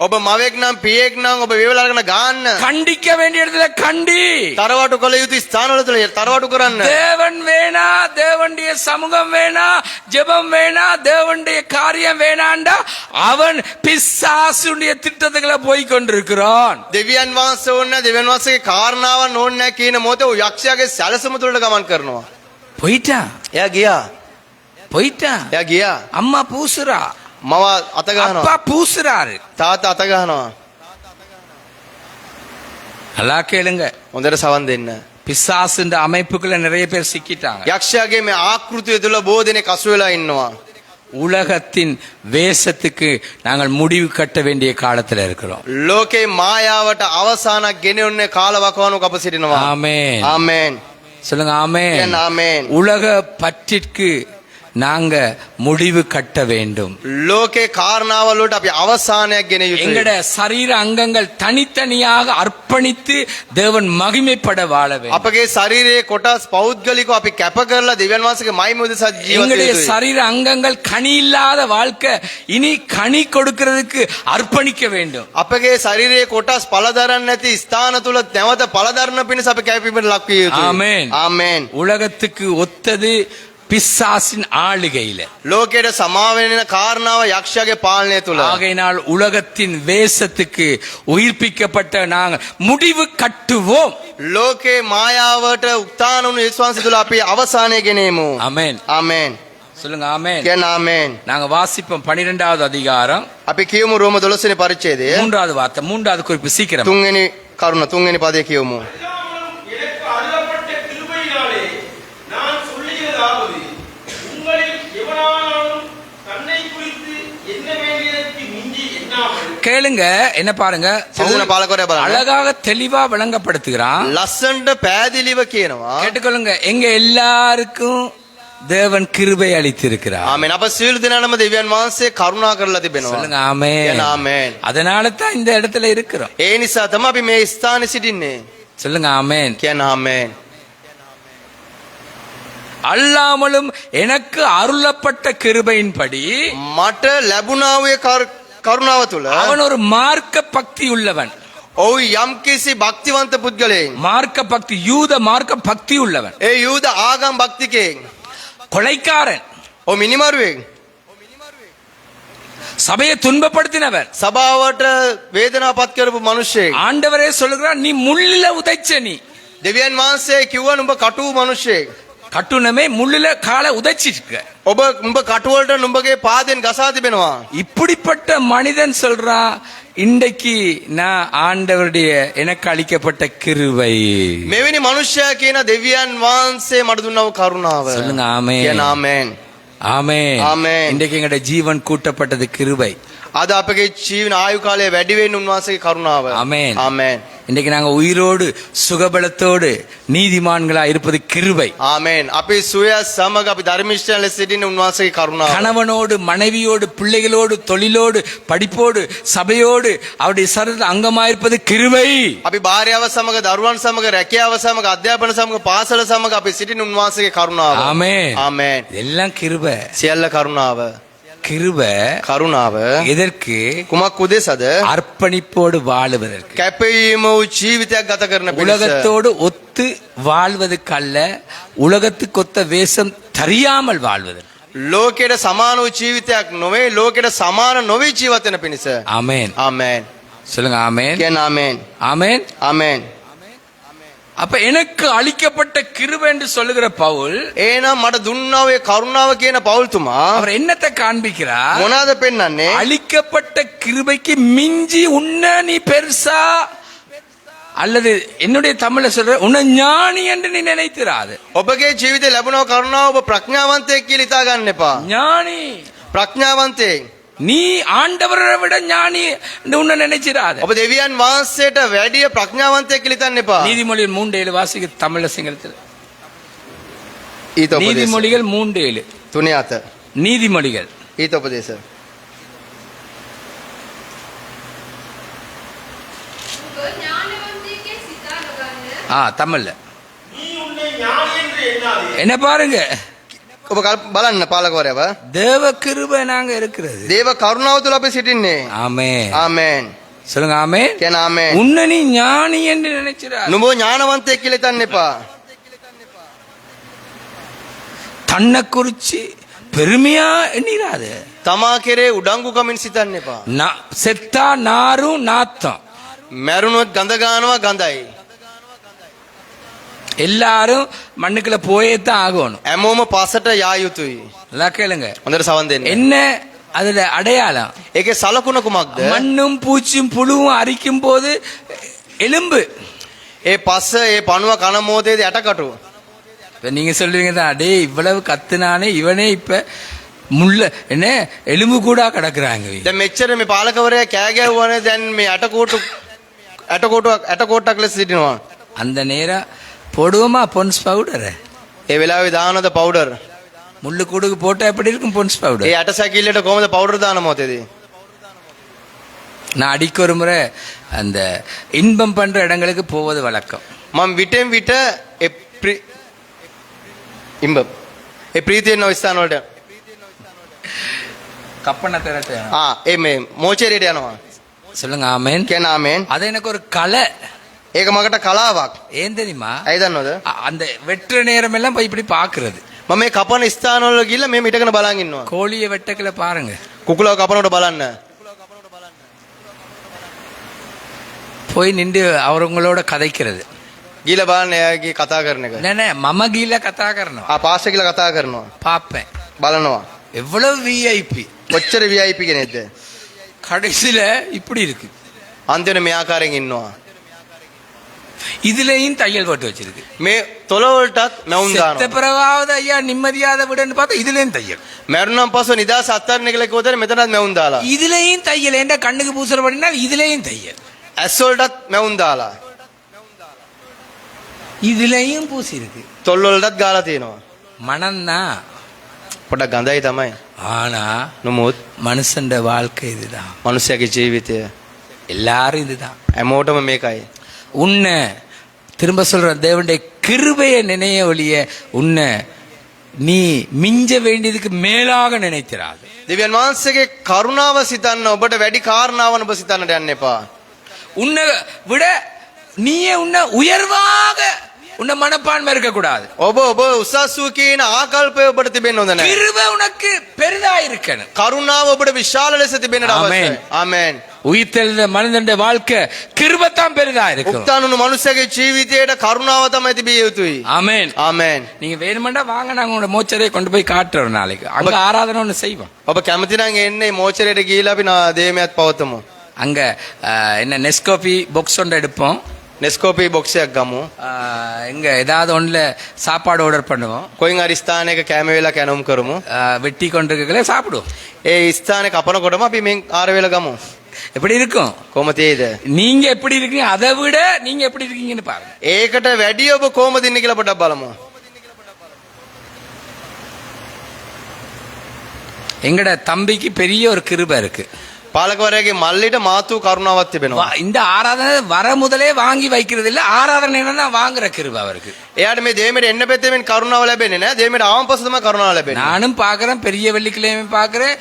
Speaker 2: ඔබ මවෙක් නම් පියෙක් නම් ඔබ වේවල අරගෙන ගාන්න.
Speaker 1: கண்டிக்க வேண்டிய இடத்துல கண்டி.
Speaker 2: තරවටු කළ යුතු ස්ථානවල තුල තරවටු කරන්න.
Speaker 1: தேவன் வேணா, தேவனுடைய சமூகம் வேணா, ஜெபம் வேணா, தேவனுடைய காரியம் வேணாண்டா அவன் பிசாசுடைய திட்டத்துக்குள்ள போய் கொண்டிருக்கிறான்.
Speaker 2: දෙවියන් වහන්සේ ඕනේ, දෙවියන් වහන්සේගේ කාරණාවන් ඕනේ නැහැ කියන මොහොතේ ඔය යක්ෂයාගේ සැලසුම තුලට ගමන් කරනවා.
Speaker 1: போயிட்டான்,
Speaker 2: එයා ගියා.
Speaker 1: போயிட்டான்.
Speaker 2: එයා ගියා.
Speaker 1: அம்மா பூசுறா,
Speaker 2: මව අත ගන්නවා.
Speaker 1: அப்பா பூசுறாரு.
Speaker 2: තාත්තා අත ගන්නවා.
Speaker 1: நல்லா கேளுங்க,
Speaker 2: හොඳට සවන් දෙන්න.
Speaker 1: பிசாசுன்ற அமைப்புக்குள்ள நிறைய பேர் சிக்கிட்டாங்க.
Speaker 2: යක්ෂයාගේ මේ ආකෘතිය තුල බොහෝ දෙනෙක් අසු වෙලා ඉන්නවා.
Speaker 1: உலகத்தின் வேஷத்துக்கு நாங்கள் முடிவு கட்ட வேண்டிய காலத்துல இருக்கிறோம்.
Speaker 2: ලෝකේ මායාවට අවසානක් ගෙනෙන්නේ කාලවකවානුවක අප සිටිනවා.
Speaker 1: ஆமென்.
Speaker 2: ආමේන්.
Speaker 1: சொல்லுங்க ஆமென்.
Speaker 2: කියන්න ආමේන්.
Speaker 1: உலக பற்றிற்கு நாங்க முடிவு கட்ட வேண்டும்.
Speaker 2: ලෝකේ කාරණාවල වලට අපි අවසානයක් ගෙන යුතුයි.
Speaker 1: எங்கட சரீர அங்கங்கள் தனித்தனியாக அர்ப்பணித்து தேவன் மகிமைப்பட வாழ வேண்டும்.
Speaker 2: අපගේ ශරීරයේ කොටස් පෞද්ගලිකව අපි කැප කරලා දෙවියන් වහන්සේගේ මහිම උදෙසා ජීවත්
Speaker 1: எங்களுடைய
Speaker 2: වෙන්න යුතුයි.
Speaker 1: சரீர அங்கங்கள் கனி இல்லாத வாழ்க்கை இனி கனி கொடுக்கிறதுக்கு அர்ப்பணிக்க வேண்டும்.
Speaker 2: අපගේ ශරීරයේ කොටස් පළ දරන්නේ නැති ස්ථාන තුල නැවත පළ දරන පිණිස අපි කැපීමට ලක් විය යුතුයි.
Speaker 1: ஆமென்.
Speaker 2: ආමේන්.
Speaker 1: உலகத்துக்கு ஒத்தது பிசாசின் ஆளுகையில.
Speaker 2: ලෝකයට සමාවෙන කාරණාව යක්ෂයාගේ පාලනය තුල.
Speaker 1: ஆகையினால் உலகத்தின் வேஷத்துக்கு உயிர்ப்பிக்கப்பட்ட நாங்கள் முடிவு கட்டுவோம்.
Speaker 2: ලෝකේ මායාවට උත්තාන වුණු යේසුස් වහන්සේ තුල අපි අවසානය ගෙනෙමු.
Speaker 1: ஆமென்.
Speaker 2: ආමේන්.
Speaker 1: சொல்லுங்க ஆமென்.
Speaker 2: කියන්න ආමේන්.
Speaker 1: நாங்க வாசிப்போம் 12வது அதிகாரம்
Speaker 2: අපි කියමු රෝම 12 වෙනි පරිච්ඡේදය.
Speaker 1: 3வது வார்த்தை, 3வது குறிப்பு சீக்கிரம்.
Speaker 2: තුන්වෙනි කරුණ, තුන්වෙනි පදය කියමු.
Speaker 3: எல்லாமலும் எனக்கு அருளப்பட்ட கிருபையினாலே நான் சொல்லுகிறதாவது, உங்களில் எவனானாலும் தன்னை குறித்து எண்ண வேண்டியதற்கு மிஞ்சி எண்ணாமல்.
Speaker 1: கேளுங்க, என்ன பாருங்க,
Speaker 2: සිදුවන පාලකවරයා බලන්න.
Speaker 1: அழகாக தெளிவா விளங்கப்படுத்துகிறான்.
Speaker 2: ලස්සනට පෑදිලිව කියනවා.
Speaker 1: கேட்டுக்கொள்ளுங்க, எங்க எல்லாருக்கும் தேவன் கிருபை அளித்திருக்கிறார்.
Speaker 2: ආමෙන්. අප සියලු දෙනාටම දෙවියන් වහන්සේ කරුණා කරලා තිබෙනවා.
Speaker 1: சொல்லுங்க ஆமென்.
Speaker 2: කියන ආමෙන්.
Speaker 1: அதனால தான் இந்த இடத்துல இருக்கிறோம்.
Speaker 2: ඒ නිසා තමයි අපි මේ ස්ථානයේ සිටින්නේ.
Speaker 1: சொல்லுங்க ஆமென்.
Speaker 2: කියන ආමෙන්.
Speaker 1: அல்லாமலும் எனக்கு அருளப்பட்ட கிருபையின்படி
Speaker 2: මට ලැබුණා වූ කරුණාව තුළ
Speaker 1: அவன் ஒரு மார்க்க பக்தி உள்ளவன்.
Speaker 2: ඔව් යම්කිසි භක්තිවන්ත පුද්ගලයෙක්.
Speaker 1: மார்க்க பக்தி, யூத மார்க்க பக்தி உள்ளவன்.
Speaker 2: ඒ යූද ආගම් භක්තිකයෙක්.
Speaker 1: கொலைக்காரன்,
Speaker 2: ඔව් මිනිමරුවෙක්.
Speaker 1: சபையை துன்பப்படுத்தினவன்.
Speaker 2: සභාවට වේදනාපත් කරපු මිනිසෙක්.
Speaker 1: ஆண்டவரே சொல்லுகிறார், நீ முள்ளில உதைச்ச நீ.
Speaker 2: දෙවියන් වහන්සේ කිව්වා නුඹ කටු මිනිසෙක්.
Speaker 1: கட்டுனமே முள்ளில காலை உதைச்சிருக்க.
Speaker 2: ඔබ නුඹ කටු වලට නුඹගේ පාදෙන් ගසා තිබෙනවා.
Speaker 1: இப்படிப்பட்ட மனிதன் சொல்றான், இன்றைக்கு நான் ஆண்டவருடைய எனக்கு அளிக்கப்பட்ட கிருபை.
Speaker 2: මෙවැනි මිනිසයා කියන දෙවියන් වහන්සේ මට දුන්නා වූ කරුණාව.
Speaker 1: சொல்லுங்க ஆமென்.
Speaker 2: කියන ආමෙන්.
Speaker 1: ஆமென்.
Speaker 2: ஆமென்.
Speaker 1: இன்றைக்கு எங்களுடைய ஜீவன் கூட்டப்பட்டது கிருபை.
Speaker 2: අද අපගේ ජීවන ආයු කාලය වැඩි වෙන්න උන්වහන්සේගේ කරුණාව.
Speaker 1: ஆமென்.
Speaker 2: ආමෙන්.
Speaker 1: இன்றைக்கு நாங்க உயிரோடு சுகபலத்தோடு நீதிமான்களா இருப்பது கிருபை.
Speaker 2: ආමෙන්. අපි සුවය සමග අපි ධර්මිෂ්ඨයන් ලෙස සිටින උන්වහන්සේගේ කරුණාව.
Speaker 1: கணவனோடு மனைவியோடு பிள்ளைகளோடு தொழிலோடு படிப்போடு சபையோடு அவருடைய சரீரத்தில் அங்கமாயிருப்பது கிருபை.
Speaker 2: අපි භාර්යාව සමග දරුවන් සමග රැකියාව සමග අධ්‍යාපන සමග පාසල සමග අපි සිටින උන්වහන්සේගේ කරුණාව.
Speaker 1: ஆமென்.
Speaker 2: ආමෙන්.
Speaker 1: எல்லாம் கிருபை.
Speaker 2: සියල්ල කරුණාව.
Speaker 1: கிருபை
Speaker 2: කරුණාව
Speaker 1: எதற்கு?
Speaker 2: කුමක් උදෙසද?
Speaker 1: அர்ப்பணிப்போடு வாழுவதற்கு.
Speaker 2: කැපවීම වූ ජීවිතයක් ගත කරන පිණිස.
Speaker 1: உலகத்தோடு ஒத்து வாழ்வதற்கு அல்ல, உலகத்துக்கு ஒத்த வேஷம் தெரியாமல் வாழ்வதற்கு.
Speaker 2: ලෝකයට සමාන වූ ජීවිතයක් නොවේ, ලෝකයට සමාන නොවී ජීවත් වෙන පිණිස.
Speaker 1: ஆமென்.
Speaker 2: ආමෙන්.
Speaker 1: சொல்லுங்க ஆமென்.
Speaker 2: කියන ආමෙන්.
Speaker 1: ஆமென்.
Speaker 2: ආමෙන්.
Speaker 1: அப்ப எனக்கு அளிக்கப்பட்ட கிருபை என்று சொல்லுகிற பவுல்
Speaker 2: එහෙනම් මට දුන්නා වූ කරුණාව කියන පෞල්තුමා
Speaker 1: அவர் என்னத்தை காண்பிக்கிறார்?
Speaker 2: මොනවාද පෙන්වන්නේ?
Speaker 1: அளிக்கப்பட்ட கிருபைக்கு மிஞ்சி உன்ன நீ பெருசா, அல்லது என்னுடைய தமிழ்ல சொல்ற உன்னை ஞானி என்று நீ நினைத்திராது.
Speaker 2: ඔබගේ ජීවිතේ ලැබුණව කරුණාව ඔබ ප්‍රඥාවන්තයෙක් කියලා හිතා ගන්න එපා.
Speaker 1: ஞானி,
Speaker 2: ප්‍රඥාවන්තයෙක්.
Speaker 1: நீ ஆண்டவரை விட ஞானி என்று உன்னை நினைச்சிராது.
Speaker 2: ඔබ දෙවියන් වහන්සේට වැඩිය ප්‍රඥාවන්තයෙක් කියලා හිතන්න එපා.
Speaker 1: நீதிமொழிகள் 3:7 வாசிக்க தமிழ்ல சிங்களத்தில்.
Speaker 2: ඊත උපදේශ.
Speaker 1: நீதிமொழிகள் 3:7.
Speaker 2: 3:7.
Speaker 1: நீதிமொழிகள்.
Speaker 2: ඊත උපදේශ.
Speaker 1: தமிழ்ல
Speaker 3: நீ உன்னை ஞானி என்று எண்ணாதே.
Speaker 1: என்ன பாருங்க,
Speaker 2: ඔබ බලන්න පාලකවරයව.
Speaker 1: தேவ கிருபை நாங்க இருக்கிறது.
Speaker 2: දේව කරුණාව තුළ අපි සිටින්නේ.
Speaker 1: ஆமென்.
Speaker 2: ආමෙන්.
Speaker 1: சொல்லுங்க ஆமென்.
Speaker 2: කියන ආමෙන්.
Speaker 1: உன்னை நீ ஞானி என்று நினைச்சிராது.
Speaker 2: නුඹ ඥානවන්තයෙක් කියලා හිතන්න එපා.
Speaker 1: தன்னை குறிச்சு பெருமையா எண்ணிராது.
Speaker 2: තමා කෙරේ උඩංගුකමින් සිතන්න එපා.
Speaker 1: செத்தா நாரும் நாத்தம்.
Speaker 2: මැරුණොත් ගඳ ගන්නවා ගඳයි.
Speaker 1: எல்லாரும் மண்ணுக்குள்ள போயே தான் ஆகணும்.
Speaker 2: හැමෝම පසට යා යුතුයි.
Speaker 1: நல்லா கேளுங்க.
Speaker 2: හොඳට සවන් දෙන්න.
Speaker 1: என்ன அதுல அடையாளம்?
Speaker 2: ඒකේ සලකුණ කුමක්ද?
Speaker 1: மண்ணும் பூச்சும் புழுவும் அரிக்கும் போது எலும்பு.
Speaker 2: ඒ පස්ස ඒ පණුව කන මොහොතේදී ඇටකටු.
Speaker 1: இப்ப நீங்க சொல்லுவீங்க தான், அடே இவ்வளவு கத்துனானே இவனே இப்ப முள்ள என்ன எலும்பு கூட கிடக்குறாங்க.
Speaker 2: දැන් මෙච්චර මේ පාලකවරයා කෑ ගැහුවානේ, දැන් මේ ඇටකොටක් ලෙස සිටිනවා.
Speaker 1: அந்த நேரம் போடுவோமா பொன்ஸ் பவுடர்?
Speaker 2: ඒ වෙලාවේ දානද පවුඩර්?
Speaker 1: முள்ளு கூடுக்கு போட்டா எப்படி இருக்கும் பொன்ஸ்
Speaker 2: ඒ
Speaker 1: பவுடர்?
Speaker 2: ඇට සැකිල්ලට කොහමද පවුඩර් දාන මොහොතේදී?
Speaker 1: நான் அடிக்க ஒரு முறை அந்த இன்பம் பண்ற இடங்களுக்கு போவது வழக்கம்.
Speaker 2: මම විටෙන් විට ඉම්බම් ඒ ප්‍රීතියෙන් නො ස්ථාන වලට
Speaker 1: கப்பனை திரட்ட.
Speaker 2: ඒ මේ මෝචරියට යනවා.
Speaker 1: சொல்லுங்க ஆமென்.
Speaker 2: කියන ආමෙන්.
Speaker 1: அது எனக்கு ஒரு கலை.
Speaker 2: ඒක මකට කලාවක්.
Speaker 1: ஏன் தெரியுமா?
Speaker 2: ඇයි දන්නවද?
Speaker 1: அந்த வெற்ற நேரம் எல்லாம் போய் இப்படி பாக்குறது.
Speaker 2: මම මේ කපන ස්ථාන වල ගිහිල්ලා මේ මිටගෙන බලන් ඉන්නවා.
Speaker 1: கோழியை வெட்டக்கல பாருங்க.
Speaker 2: කුකුලව කපනකොට බලන්න.
Speaker 1: போய் நின்று அவங்களோட கதைக்கிறது.
Speaker 2: ගිහිල්ලා බලන්න එයාගේ කතා කරන එක.
Speaker 1: நே மம கீழ கதா කරනවා.
Speaker 2: පාස්ටර් කියලා කතා කරනවා.
Speaker 1: பாப்பேன்
Speaker 2: බලනවා.
Speaker 1: எவ்வளவு விஐபி.
Speaker 2: කොච්චර VIP කෙනෙක්ද?
Speaker 1: கடைசியில இப்படி இருக்கு.
Speaker 2: අන්තිමට මේ ආකාරයෙන් ඉන්නවා.
Speaker 1: இதுலயும் தையல் போட்டு வச்சிருக்கு.
Speaker 2: මේ තොලවලටත් මැවුම්
Speaker 1: செத்த
Speaker 2: දානවා.
Speaker 1: பிறவாவது ஐயா நிம்மதியாத விடன்னு பார்த்தா இதுலயும் தையல்.
Speaker 2: මැරුණන් පස්ව නිදාස අත්හරින්න කියලා කිව්වොත් මෙතනත් මැවුම් දාලා.
Speaker 1: இதுலயும் தையல். என்ற கண்ணுக்கு பூசல் பண்ணினால் இதுலயும் தையல்.
Speaker 2: ඇස් වලටත් මැවුම් දාලා.
Speaker 1: இதுலயும் பூசி இருக்கு.
Speaker 2: තොල් වලටත් ගාලා තියෙනවා.
Speaker 1: மனம்தான்.
Speaker 2: පොඩක් ගඳයි තමයි.
Speaker 1: ஆனா
Speaker 2: නමුත්
Speaker 1: மனுஷன் வாழ்க்கை இதுதான்.
Speaker 2: මනුස්සයාගේ ජීවිතය
Speaker 1: எல்லாரும் இதுதான்.
Speaker 2: හැමෝටම මේකයි.
Speaker 1: உன்னை திரும்ப சொல்ற தேவனுடைய கிருபையை நினைய ஒழிய உன்னை நீ மிஞ்ச வேண்டியதுக்கு மேலாக நினைத்திராது.
Speaker 2: දෙවියන් වහන්සේගේ කරුණාව සිතන්න ඔබට වැඩි කාරණාවක් ඔබ සිතන්නට යන්න එපා.
Speaker 1: உன்னை விட நீயே உன்னை உயர்வாக உன்னை மனப்பான்மை இருக்க கூடாது.
Speaker 2: ඔබ උසස් වූ කියන ආකල්පය ඔබට තිබෙන්න හොඳ නැහැ.
Speaker 1: கிருபை உனக்கு பெரிதா இருக்கணும்.
Speaker 2: කරුණාව ඔබට විශාල ලෙස තිබෙන්නට අවශ්‍යයි. ආමෙන්.
Speaker 1: உயிர்த்தெழுந்த மனிதனுடைய வாழ்க்கை கிருபைத்தான் பெரிதா இருக்கும்.
Speaker 2: උත්තානුණු මනුස්සයාගේ ජීවිතයට කරුණාව තමයි තිබිය යුතුයි.
Speaker 1: ஆமென்.
Speaker 2: ආමෙන්.
Speaker 1: நீங்க வேணுமெண்டா வாங்க, நாங்க உங்களோட மோச்சரையை கொண்டு போய் காட்டுறோம் நாளைக்கு. அங்க ஆராதனை ஒண்ணு செய்வோம்.
Speaker 2: ඔබ කැමති නම් එන්නේ මෝචරයට ගිහිලා අපි දේමයක් පවතමු.
Speaker 1: அங்க என்ன நெஸ்கோபி பாக்ஸ் ஒன்று எடுப்போம்.
Speaker 2: නෙස්කෝපි බොක්ස් එකක් ගමු.
Speaker 1: எங்க ஏதாவது ஒண்ணுல சாப்பாடு ஆர்டர் பண்ணுவோம்.
Speaker 2: කොයින් හරි ස්ථානයක කැම වේලා කැනවුම් කරමු.
Speaker 1: வெட்டி கொண்டிருக்கல சாப்பிடுவோம்.
Speaker 2: ඒ ස්ථානේ කපනකොටම අපි මෙන් ආර වේලා ගමු.
Speaker 1: எப்படி இருக்கும்?
Speaker 2: කොහොම තියෙයිද?
Speaker 1: நீங்க எப்படி இருக்கீங்க அதை விட நீங்க எப்படி இருக்கீங்கன்னு பாருங்க.
Speaker 2: ඒකට වැඩි ඔබ කොහොමද ඉන්නේ කියලා පොඩ්ඩක් බලමු.
Speaker 1: எங்கட தம்பிக்கு பெரிய ஒரு கிருபை இருக்கு.
Speaker 2: පාලකවරයාගේ මල්ලිට මාතු කරුණාවක් තිබෙනවා.
Speaker 1: இந்த ஆராதனை வர முதலே வாங்கி வைக்கிறது இல்ல, ஆராதனை தான் வாங்குற கிருபை அவருக்கு.
Speaker 2: එයාට මේ දේමෙට එන්න පැත්තෙන් කරුණාව ලැබෙන්නේ නැහැ. දේමෙට ආවම පස්සේ තමයි කරුණාව ලැබෙන්නේ.
Speaker 1: நானும் பாக்குறேன், பெரிய வெள்ளிக்கிழமையும் பாக்குறேன்,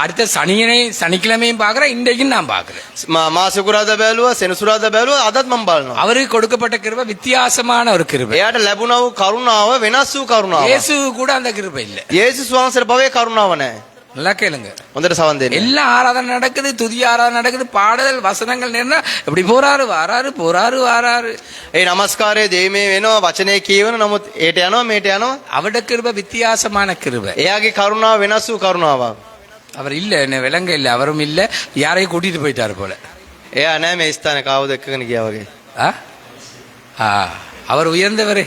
Speaker 1: அடுத்த சனிக்கிழமையும் பாக்குறேன், இன்றைக்கும் நான் பாக்குறேன்.
Speaker 2: මා සුකුරාදා බැලුවා, සෙනසුරාදා බැලුවා, අදත් මම බලනවා.
Speaker 1: அவருக்கு கொடுக்கப்பட்ட கிருபை வித்தியாசமான ஒரு கிருபை.
Speaker 2: එයාට ලැබුණා වූ කරුණාව වෙනස් වූ කරුණාවක්.
Speaker 1: இயேசு கூட அந்த கிருபை இல்ல.
Speaker 2: යේසුස් වහන්සේට පවේ කරුණාව නැහැ.
Speaker 1: நல்லா கேளுங்க.
Speaker 2: හොඳට සවන් දෙන්න.
Speaker 1: எல்லா ஆராதனை நடக்குது, துதி ஆராதனை நடக்குது, பாடுதல் வசனங்கள் நேர்னா இப்படி போறாரு வாராரு போறாரு வாராரு.
Speaker 2: ඒ නමස්කාරයේ දේමේ වෙනවා, වචනේ කියවන, නමුත් ඒට යනවා මේට යනවා.
Speaker 1: அவட கிருபை வித்தியாசமான கிருபை.
Speaker 2: එයාගේ කරුණාව වෙනස් වූ කරුණාවක්.
Speaker 1: அவர் இல்ல, என்ன விளங்க இல்ல, அவரும் இல்ல, யாரையும் கூட்டிட்டு போயிட்டாரு போல.
Speaker 2: එයා නැහැ මේ ස්ථානේ කාවුද එක්කගෙන ගියා වගේ.
Speaker 1: அவர் உயர்ந்தவரே.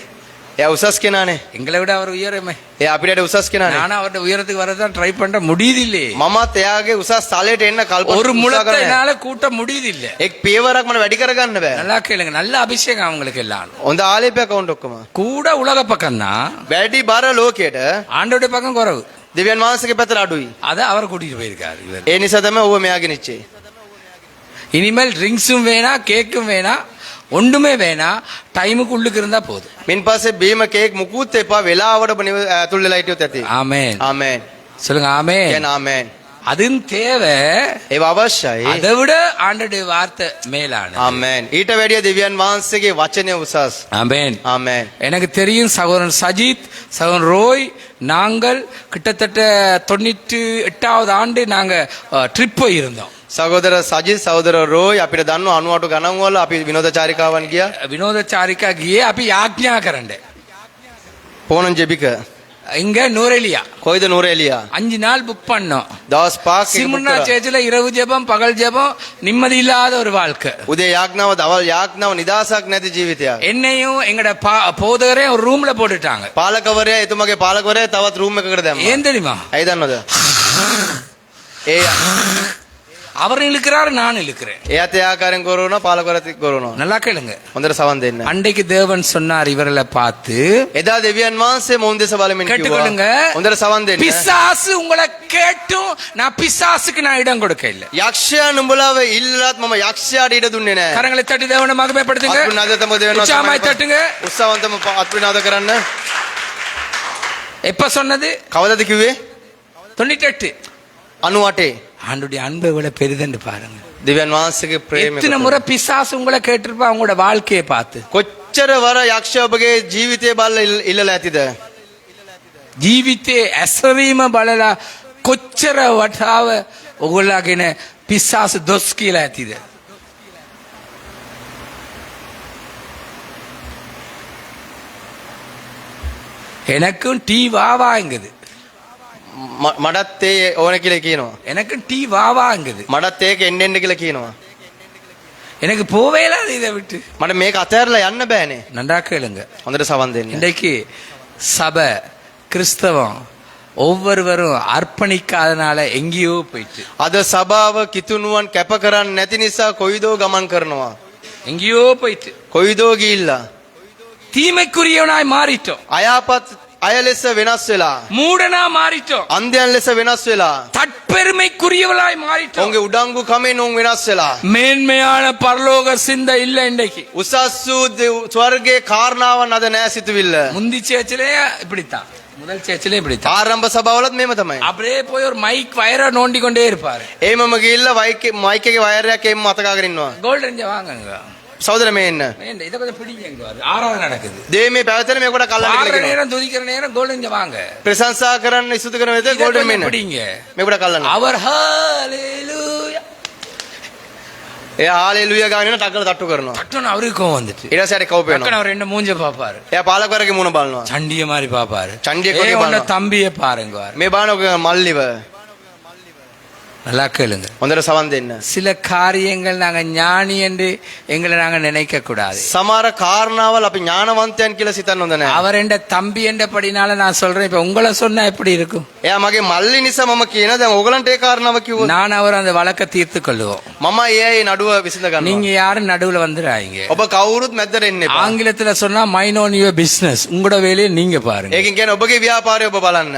Speaker 2: එයා උසස් කෙනානේ.
Speaker 1: எங்களை விட அவர் உயரமே.
Speaker 2: එයා අපිට උසස් කෙනානේ.
Speaker 1: நானும் அவருடைய உயரத்துக்கு வரதான் ட்ரை பண்ற முடியுது இல்லையே.
Speaker 2: මමත් එයාගේ උසස් තලයට එන්න කල්පනා
Speaker 1: ஒரு
Speaker 2: උත්සාහ
Speaker 1: முழத்தை
Speaker 2: කරනවා.
Speaker 1: என்னால கூட்ட முடியுது இல்ல.
Speaker 2: එක් පියවරක් මම වැඩි කරගන්න බෑ.
Speaker 1: நல்லா கேளுங்க, நல்ல அபிஷேகம் அவங்களுக்கு எல்லாம்.
Speaker 2: හොඳ ආලේපයක් වුණ ඔක්කොම.
Speaker 1: கூட உலக பக்கம் தான்,
Speaker 2: වැඩි බර ලෝකයට
Speaker 1: ஆண்டோடைய பக்கம் குறவு.
Speaker 2: දෙවියන් වහන්සේගේ පැත්තට අඩුයි.
Speaker 1: அதை அவர் கூட்டிட்டு போயிருக்காரு இவர்.
Speaker 2: ඒ නිසා තමයි ඔබ මෙයාගේ නිච්චේ.
Speaker 1: இனிமேல் ட்ரிங்க்ஸும் வேணாம், கேக்கும் வேணாம், ஒன்றுமே வேணாம், டைமுக்கு உள்ளுக்கு இருந்தா போதும்.
Speaker 2: මින් පස්සේ බීම කේක් මුකුත් එපා, වෙලාවට ඔබ ඇතුල් වෙලා හිටියොත් ඇති.
Speaker 1: ஆமென்.
Speaker 2: ආමෙන්.
Speaker 1: சொல்லுங்க ஆமென்.
Speaker 2: කියන ආමෙන්.
Speaker 1: அதுவும் தேவை.
Speaker 2: ඒව අවශ්‍යයි.
Speaker 1: அதை விட ஆண்டோடைய வார்த்தை மேலான.
Speaker 2: ආමෙන්. ඊට වැඩිය දෙවියන් වහන්සේගේ වචනය උසස්.
Speaker 1: ஆமென்.
Speaker 2: ආමෙන්.
Speaker 1: எனக்கு தெரியும் சகோதரன் சஜித், சகோதரன் ரோய், நாங்கள் கிட்டத்தட்ட 98வது ஆண்டு நாங்க ட்ரிப் போயிருந்தோம்.
Speaker 2: සහෝදර සජිත් සහෝදර රෝයි අපිට දන්නවා 98 ගණන් වල අපි විනෝද චාරිකාවන් ගියා.
Speaker 1: வினோத சாரிக்கா கியே அப்ப யாக்ஞா கரண்ட
Speaker 2: පෝනන් ජෙබික
Speaker 1: இங்க நூரெலியா
Speaker 2: කොයිද නූරේලියා
Speaker 1: 5 நாள் புக் பண்ணோம்.
Speaker 2: දවස් 5ක්
Speaker 1: சிமுன்னா சேர்ச்சில இரவு ஜெபம் பகல் ஜெபம், நிம்மதி இல்லாத ஒரு வாழ்க்கை.
Speaker 2: උදේ යාඥාව දවල් යාඥාව නිදාසක් නැති ජීවිතයක්.
Speaker 1: என்னையும் எங்கட போதகரையும் ஒரு ரூம்ல போட்டுட்டாங்க.
Speaker 2: පාලකවරයා එතුමගේ පාලකවරයා තවත් රූම් එකකට දැම්මා.
Speaker 1: ஏன் தெரியுமா?
Speaker 2: ඇයි දන්නවද? ඒ
Speaker 1: அவர் இழுக்கிறாரு, நான் இழுக்கிறேன்.
Speaker 2: එයාත් ඒ ආකාරයෙන් කරනවා, පාලකවරයාත් කරනවා.
Speaker 1: நல்லா கேளுங்க.
Speaker 2: හොඳට සවන් දෙන්න.
Speaker 1: அன்றைக்கு தேவன் சொன்னார் இவர்களை பார்த்து,
Speaker 2: එදා දෙවියන් වහන්සේ මොවුන් දෙස බලමින්
Speaker 1: கேட்டுக்கொள்ளுங்க.
Speaker 2: කිව්වා. හොඳට සවන් දෙන්න.
Speaker 1: பிசாசு உங்களை கேட்டும் நான் பிசாசுக்கு நான் இடம் கொடுக்க இல்ல.
Speaker 2: යක්ෂයා නුඹලාව ඉල්ලලත් මම යක්ෂයාට ඉඩ දුන්නේ නැහැ.
Speaker 1: கரங்களை தட்டி தேவனை மகிமைப்படுத்துங்க.
Speaker 2: අත්පුනාද තම දෙවියන්
Speaker 1: உற்சாகமாய் தட்டுங்க.
Speaker 2: උත්සාහවන්තම අත්පුනාද කරන්න.
Speaker 1: எப்ப சொன்னது?
Speaker 2: කවදද කිව්වේ?
Speaker 1: 98.
Speaker 2: 98.
Speaker 1: ஆண்டுடைய அன்பை விட பெரிதென்று பாருங்க.
Speaker 2: දෙවියන් වහන්සේගේ ප්‍රේමය
Speaker 1: எத்தனை முறை பிசாசு உங்களை கேட்டிருப்பா உங்களோட வாழ்க்கையை பார்த்து.
Speaker 2: කොච්චර වර යක්ෂයා ඔබගේ ජීවිතය බලලා ඉල්ලලා ඇතිද?
Speaker 1: ජීවිතේ ඇසවීම බලලා කොච්චර වටාව ඔගොල්ලාගෙන පිස්සාසු දොස් කියලා ඇතිද? எனக்கும் டீ வாவாங்குது.
Speaker 2: මඩත් ඒ ඕන කියලා කියනවා.
Speaker 1: எனக்கும் டீ வாவாங்குது.
Speaker 2: මඩත් ඒක එන්න එන්න කියලා කියනවා.
Speaker 1: எனக்கு போவே இல்லாத இதை விட்டு.
Speaker 2: මට මේක අතහැරලා යන්න බෑනේ.
Speaker 1: நன்றா கேளுங்க.
Speaker 2: හොඳට සවන් දෙන්න.
Speaker 1: இன்றைக்கு சபை கிறிஸ்தவம் ஒவ்வொருவரும் அர்ப்பணிக்காதனால எங்கேயோ போயிட்டு.
Speaker 2: අද සභාව කිතුණුවන් කැප කරන්නේ නැති නිසා කොයිදෝ ගමන් කරනවා.
Speaker 1: எங்கேயோ போயிட்டு.
Speaker 2: කොයිදෝ ගිහිල්ලා.
Speaker 1: தீமைக்குரியவனாய் மாறிட்டோம்.
Speaker 2: අයාපත් අය ලෙස වෙනස් වෙලා
Speaker 1: மூடனா மாறிட்டோம்.
Speaker 2: අන්ධයන් ලෙස වෙනස් වෙලා
Speaker 1: தற்பெருமைக்குரியவளாய் மாறிட்டோம்.
Speaker 2: ඔවුන්ගේ උඩංගු කමෙන් ඔවුන් වෙනස් වෙලා
Speaker 1: மேன்மையான பரலோக சிந்தை இல்ல இன்றைக்கு.
Speaker 2: උසස් වූ ස්වර්ගයේ කාරණාවන් අද නෑ සිතුවිල්ල.
Speaker 1: முந்தி சேர்ச்சிலே இப்படித்தான், முதல் சேர்ச்சிலே இப்படித்தான்.
Speaker 2: ආරම්භ සභාවලත් මේම තමයි.
Speaker 1: அப்படியே போய் ஒரு மைக் வயரை நோண்டி கொண்டே இருப்பாரு.
Speaker 2: ඒමම ගිහිල්ලා මයික් එකේ වයර් එකක් එම්ම අත ගාගෙන ඉන්නවා.
Speaker 1: கோல்டன் இங்க வாங்கங்க.
Speaker 2: සහෝදර මේ එන්න.
Speaker 1: வேண்ட இத கொஞ்சம் பிடிங்க. ஆராதனை நடக்குது.
Speaker 2: දෙවි මේ පැවැතෙන මේ කොට කල්ලන්න
Speaker 1: பாடுற
Speaker 2: කියලා කියනවා.
Speaker 1: நேரம் துதிக்கிற நேரம் கோல்டன் இங்க வாங்க.
Speaker 2: ප්‍රශංසා කරන්න ඉසුතු කරන විදිහ
Speaker 1: இத
Speaker 2: ගෝල්ඩන්
Speaker 1: கொஞ்சம்
Speaker 2: මෙන්න.
Speaker 1: பிடிங்க.
Speaker 2: මේ කොට කල්ලන්න.
Speaker 1: அவர் ஹalleluya.
Speaker 2: එයා හාලෙලූයා ගාගෙන යන ටක්කල තට්ටු කරනවා.
Speaker 1: டக்குன்னு அவருக்கு கோவம் வந்துட்டு.
Speaker 2: ඊට පස්සේ හරි කවුප වෙනවා.
Speaker 1: டக்குன்னு அவர் என்ன மூஞ்ச பாப்பாரு.
Speaker 2: එයා පාලකවරගේ මුණ බලනවා.
Speaker 1: சண்டிய மாதிரி பாப்பாரு.
Speaker 2: சண்டிய கொடி
Speaker 1: ஏய், உன்ன
Speaker 2: பாருங்க.
Speaker 1: தம்பியை பாருங்க.
Speaker 2: මේ බානක මල්ලිව
Speaker 1: நல்லா கேளுங்க.
Speaker 2: හොඳට සවන් දෙන්න.
Speaker 1: சில காரியங்கள் நாங்க ஞானி என்று எங்களை நாங்க நினைக்க கூடாது.
Speaker 2: සමහර කාරණාවල් අපි ඥානවන්තයන් කියලා සිතන්න හොඳ නැහැ.
Speaker 1: அவர் என்ற தம்பி என்றபடினால நான் சொல்றேன். இப்ப உங்களை சொன்னா எப்படி இருக்கும்?
Speaker 2: එයා මගේ මල්ලි නිසා මම කියන දැන් ඕගලන්ට ඒ කාරණාව කිව්වොත්
Speaker 1: நான் அவர் அந்த வழக்க தீர்த்து கொள்ளுவோம்.
Speaker 2: මම ඒ නඩුව විසඳ ගන්නවා.
Speaker 1: நீங்க யாரும் நடுவுல வந்துடாதீங்க.
Speaker 2: ඔබ කවුරුත් මැද්දට එන්න එපා.
Speaker 1: ஆங்கிலத்துல சொன்னா மைண்ட் ஆன் யுவர் பிசினஸ். உங்களோட வேலையை நீங்க பாருங்க.
Speaker 2: ඒකෙන් කියන්නේ ඔබගේ ව්‍යාපාරය ඔබ බලන්න.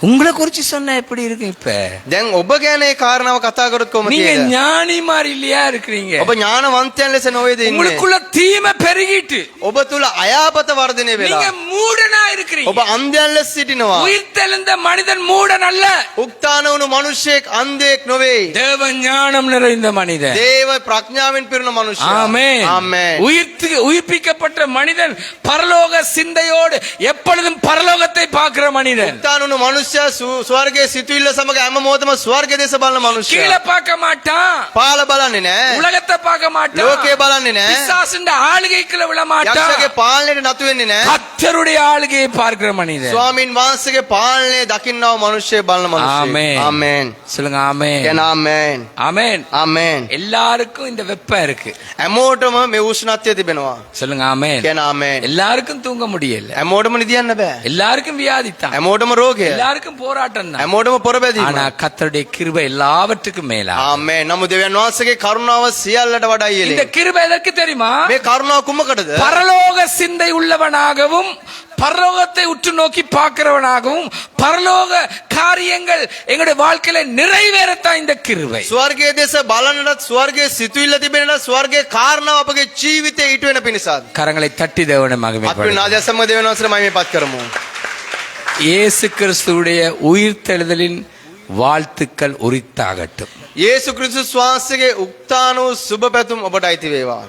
Speaker 1: உங்களை குறிச்சு சொன்னா எப்படி இருக்கு? இப்ப
Speaker 2: දැන් ඔබ ගැන ඒ කාරණාව කතා කරොත් කොහොමද
Speaker 1: நீங்க
Speaker 2: කියන්නේ?
Speaker 1: ஞானி மாதிரி இல்லையா இருக்கிறீங்க?
Speaker 2: ඔබ ඥානවන්තයන් ලෙස නොවේද ඉන්නේ?
Speaker 1: உங்களுக்குள்ள தீமை பெருகிட்டு
Speaker 2: ඔබ තුල අයාපත වර්ධනය
Speaker 1: நீங்க
Speaker 2: වෙලා
Speaker 1: மூடனா இருக்கிறீங்க.
Speaker 2: ඔබ අන්ධයන් ලෙස සිටිනවා.
Speaker 1: உயிர்த்தெழுந்த மனிதன் மூடன் அல்ல.
Speaker 2: උක්තාන වුණු මිනිසෙක් අන්ධයෙක් නොවේ.
Speaker 1: தேவ ஞானம் நிறைந்த மனிதன்.
Speaker 2: දේව ප්‍රඥාවෙන් පිරුණු මිනිසයා.
Speaker 1: ஆமென்.
Speaker 2: ආමේන්.
Speaker 1: உயிர்ப்பிக்கப்பட்ட மனிதன் பரலோக சிந்தையோடு எப்பொழுதும் பரலோகத்தை பார்க்கிற மனிதன்.
Speaker 2: උක්තාන වුණු මිනිසයා ස්වර්ගයේ සිතුවිල්ල සමග හැම මොහොතම ස්වර්ග දේශ බලන මිනිසයා.
Speaker 1: கீழே பார்க்க மாட்டான்.
Speaker 2: පාල බලන්නේ නැහැ.
Speaker 1: உலகத்தை பார்க்க மாட்டான்.
Speaker 2: ලෝකේ බලන්නේ නැහැ.
Speaker 1: பிசாசுண்ட ஆளுகைக்குள்ள விழ மாட்டான்.
Speaker 2: යක්ෂගේ පාලනයට නතු වෙන්නේ නැහැ.
Speaker 1: கர்த்தருடைய ஆளுகையை பார்க்கிற மனிதன்.
Speaker 2: ස්වාමින් වහන්සේගේ පාලනය දකින්නව මිනිස්සෙ බලන මිනිස්සෙ.
Speaker 1: ஆமென்.
Speaker 2: ආමේන්.
Speaker 1: சொல்லுங்க ஆமென்.
Speaker 2: කියන ආමේන්.
Speaker 1: ஆமென்.
Speaker 2: ආමේන්.
Speaker 1: எல்லாருக்கும் இந்த வெப்பம் இருக்கு.
Speaker 2: හැමෝටම මේ උෂ්ණත්වය තිබෙනවා.
Speaker 1: சொல்லுங்க ஆமென்.
Speaker 2: කියන ආමේன்.
Speaker 1: எல்லாருக்கும் தூங்க முடியல.
Speaker 2: හැමෝටම නිදියන්න බෑ.
Speaker 1: எல்லாருக்கும் வியாதி தான்.
Speaker 2: හැමෝටම රෝගය.
Speaker 1: எல்லாருக்கும் போராட்டம் தான்.
Speaker 2: හැමෝටම පොරබැදීම.
Speaker 1: ஆனா கர்த்தருடைய கிருபை எல்லாவற்றுக்கும் மேலா.
Speaker 2: ආමේන්. නමුත් දෙවියන් වහන්සේගේ කරුණාව සියල්ලට වඩා
Speaker 1: இந்த
Speaker 2: ඉහළයි.
Speaker 1: கிருபை எதற்கு தெரியுமா?
Speaker 2: මේ කරුණාව කුමකටද?
Speaker 1: பரலோக சிந்தை உள்ளவனாகவும் பரலோகத்தை உற்று நோக்கி பார்க்கிறவனாகவும் பரலோக காரியங்கள் எங்களுடைய வாழ்க்கையில நிறைவேறத்தான் இந்த கிருபை.
Speaker 2: ස්වර්ගයේ දේශ බලනටත් ස්වර්ගයේ සිතුවිල්ල තිබෙනට ස්වර්ගයේ කාරණාව අපගේ ජීවිතේ ඊට වෙන පිණිසත්.
Speaker 1: கரங்களை தட்டி தேவனை
Speaker 2: අපි
Speaker 1: மகிமைப்படுத்துவோம்.
Speaker 2: නාදසම දෙවියන් වහන්සේට මහිමපත් කරමු.
Speaker 1: இயேசு கிறிஸ்துவுடைய உயிர்த்தெழுதலின் வாழ்த்துக்கள் உரித்தாகட்டும்.
Speaker 2: යේසු ක්‍රිස්තුස් වහන්සේගේ උක්තාන වූ සුබ පැතුම් ඔබට අයිති වේවා.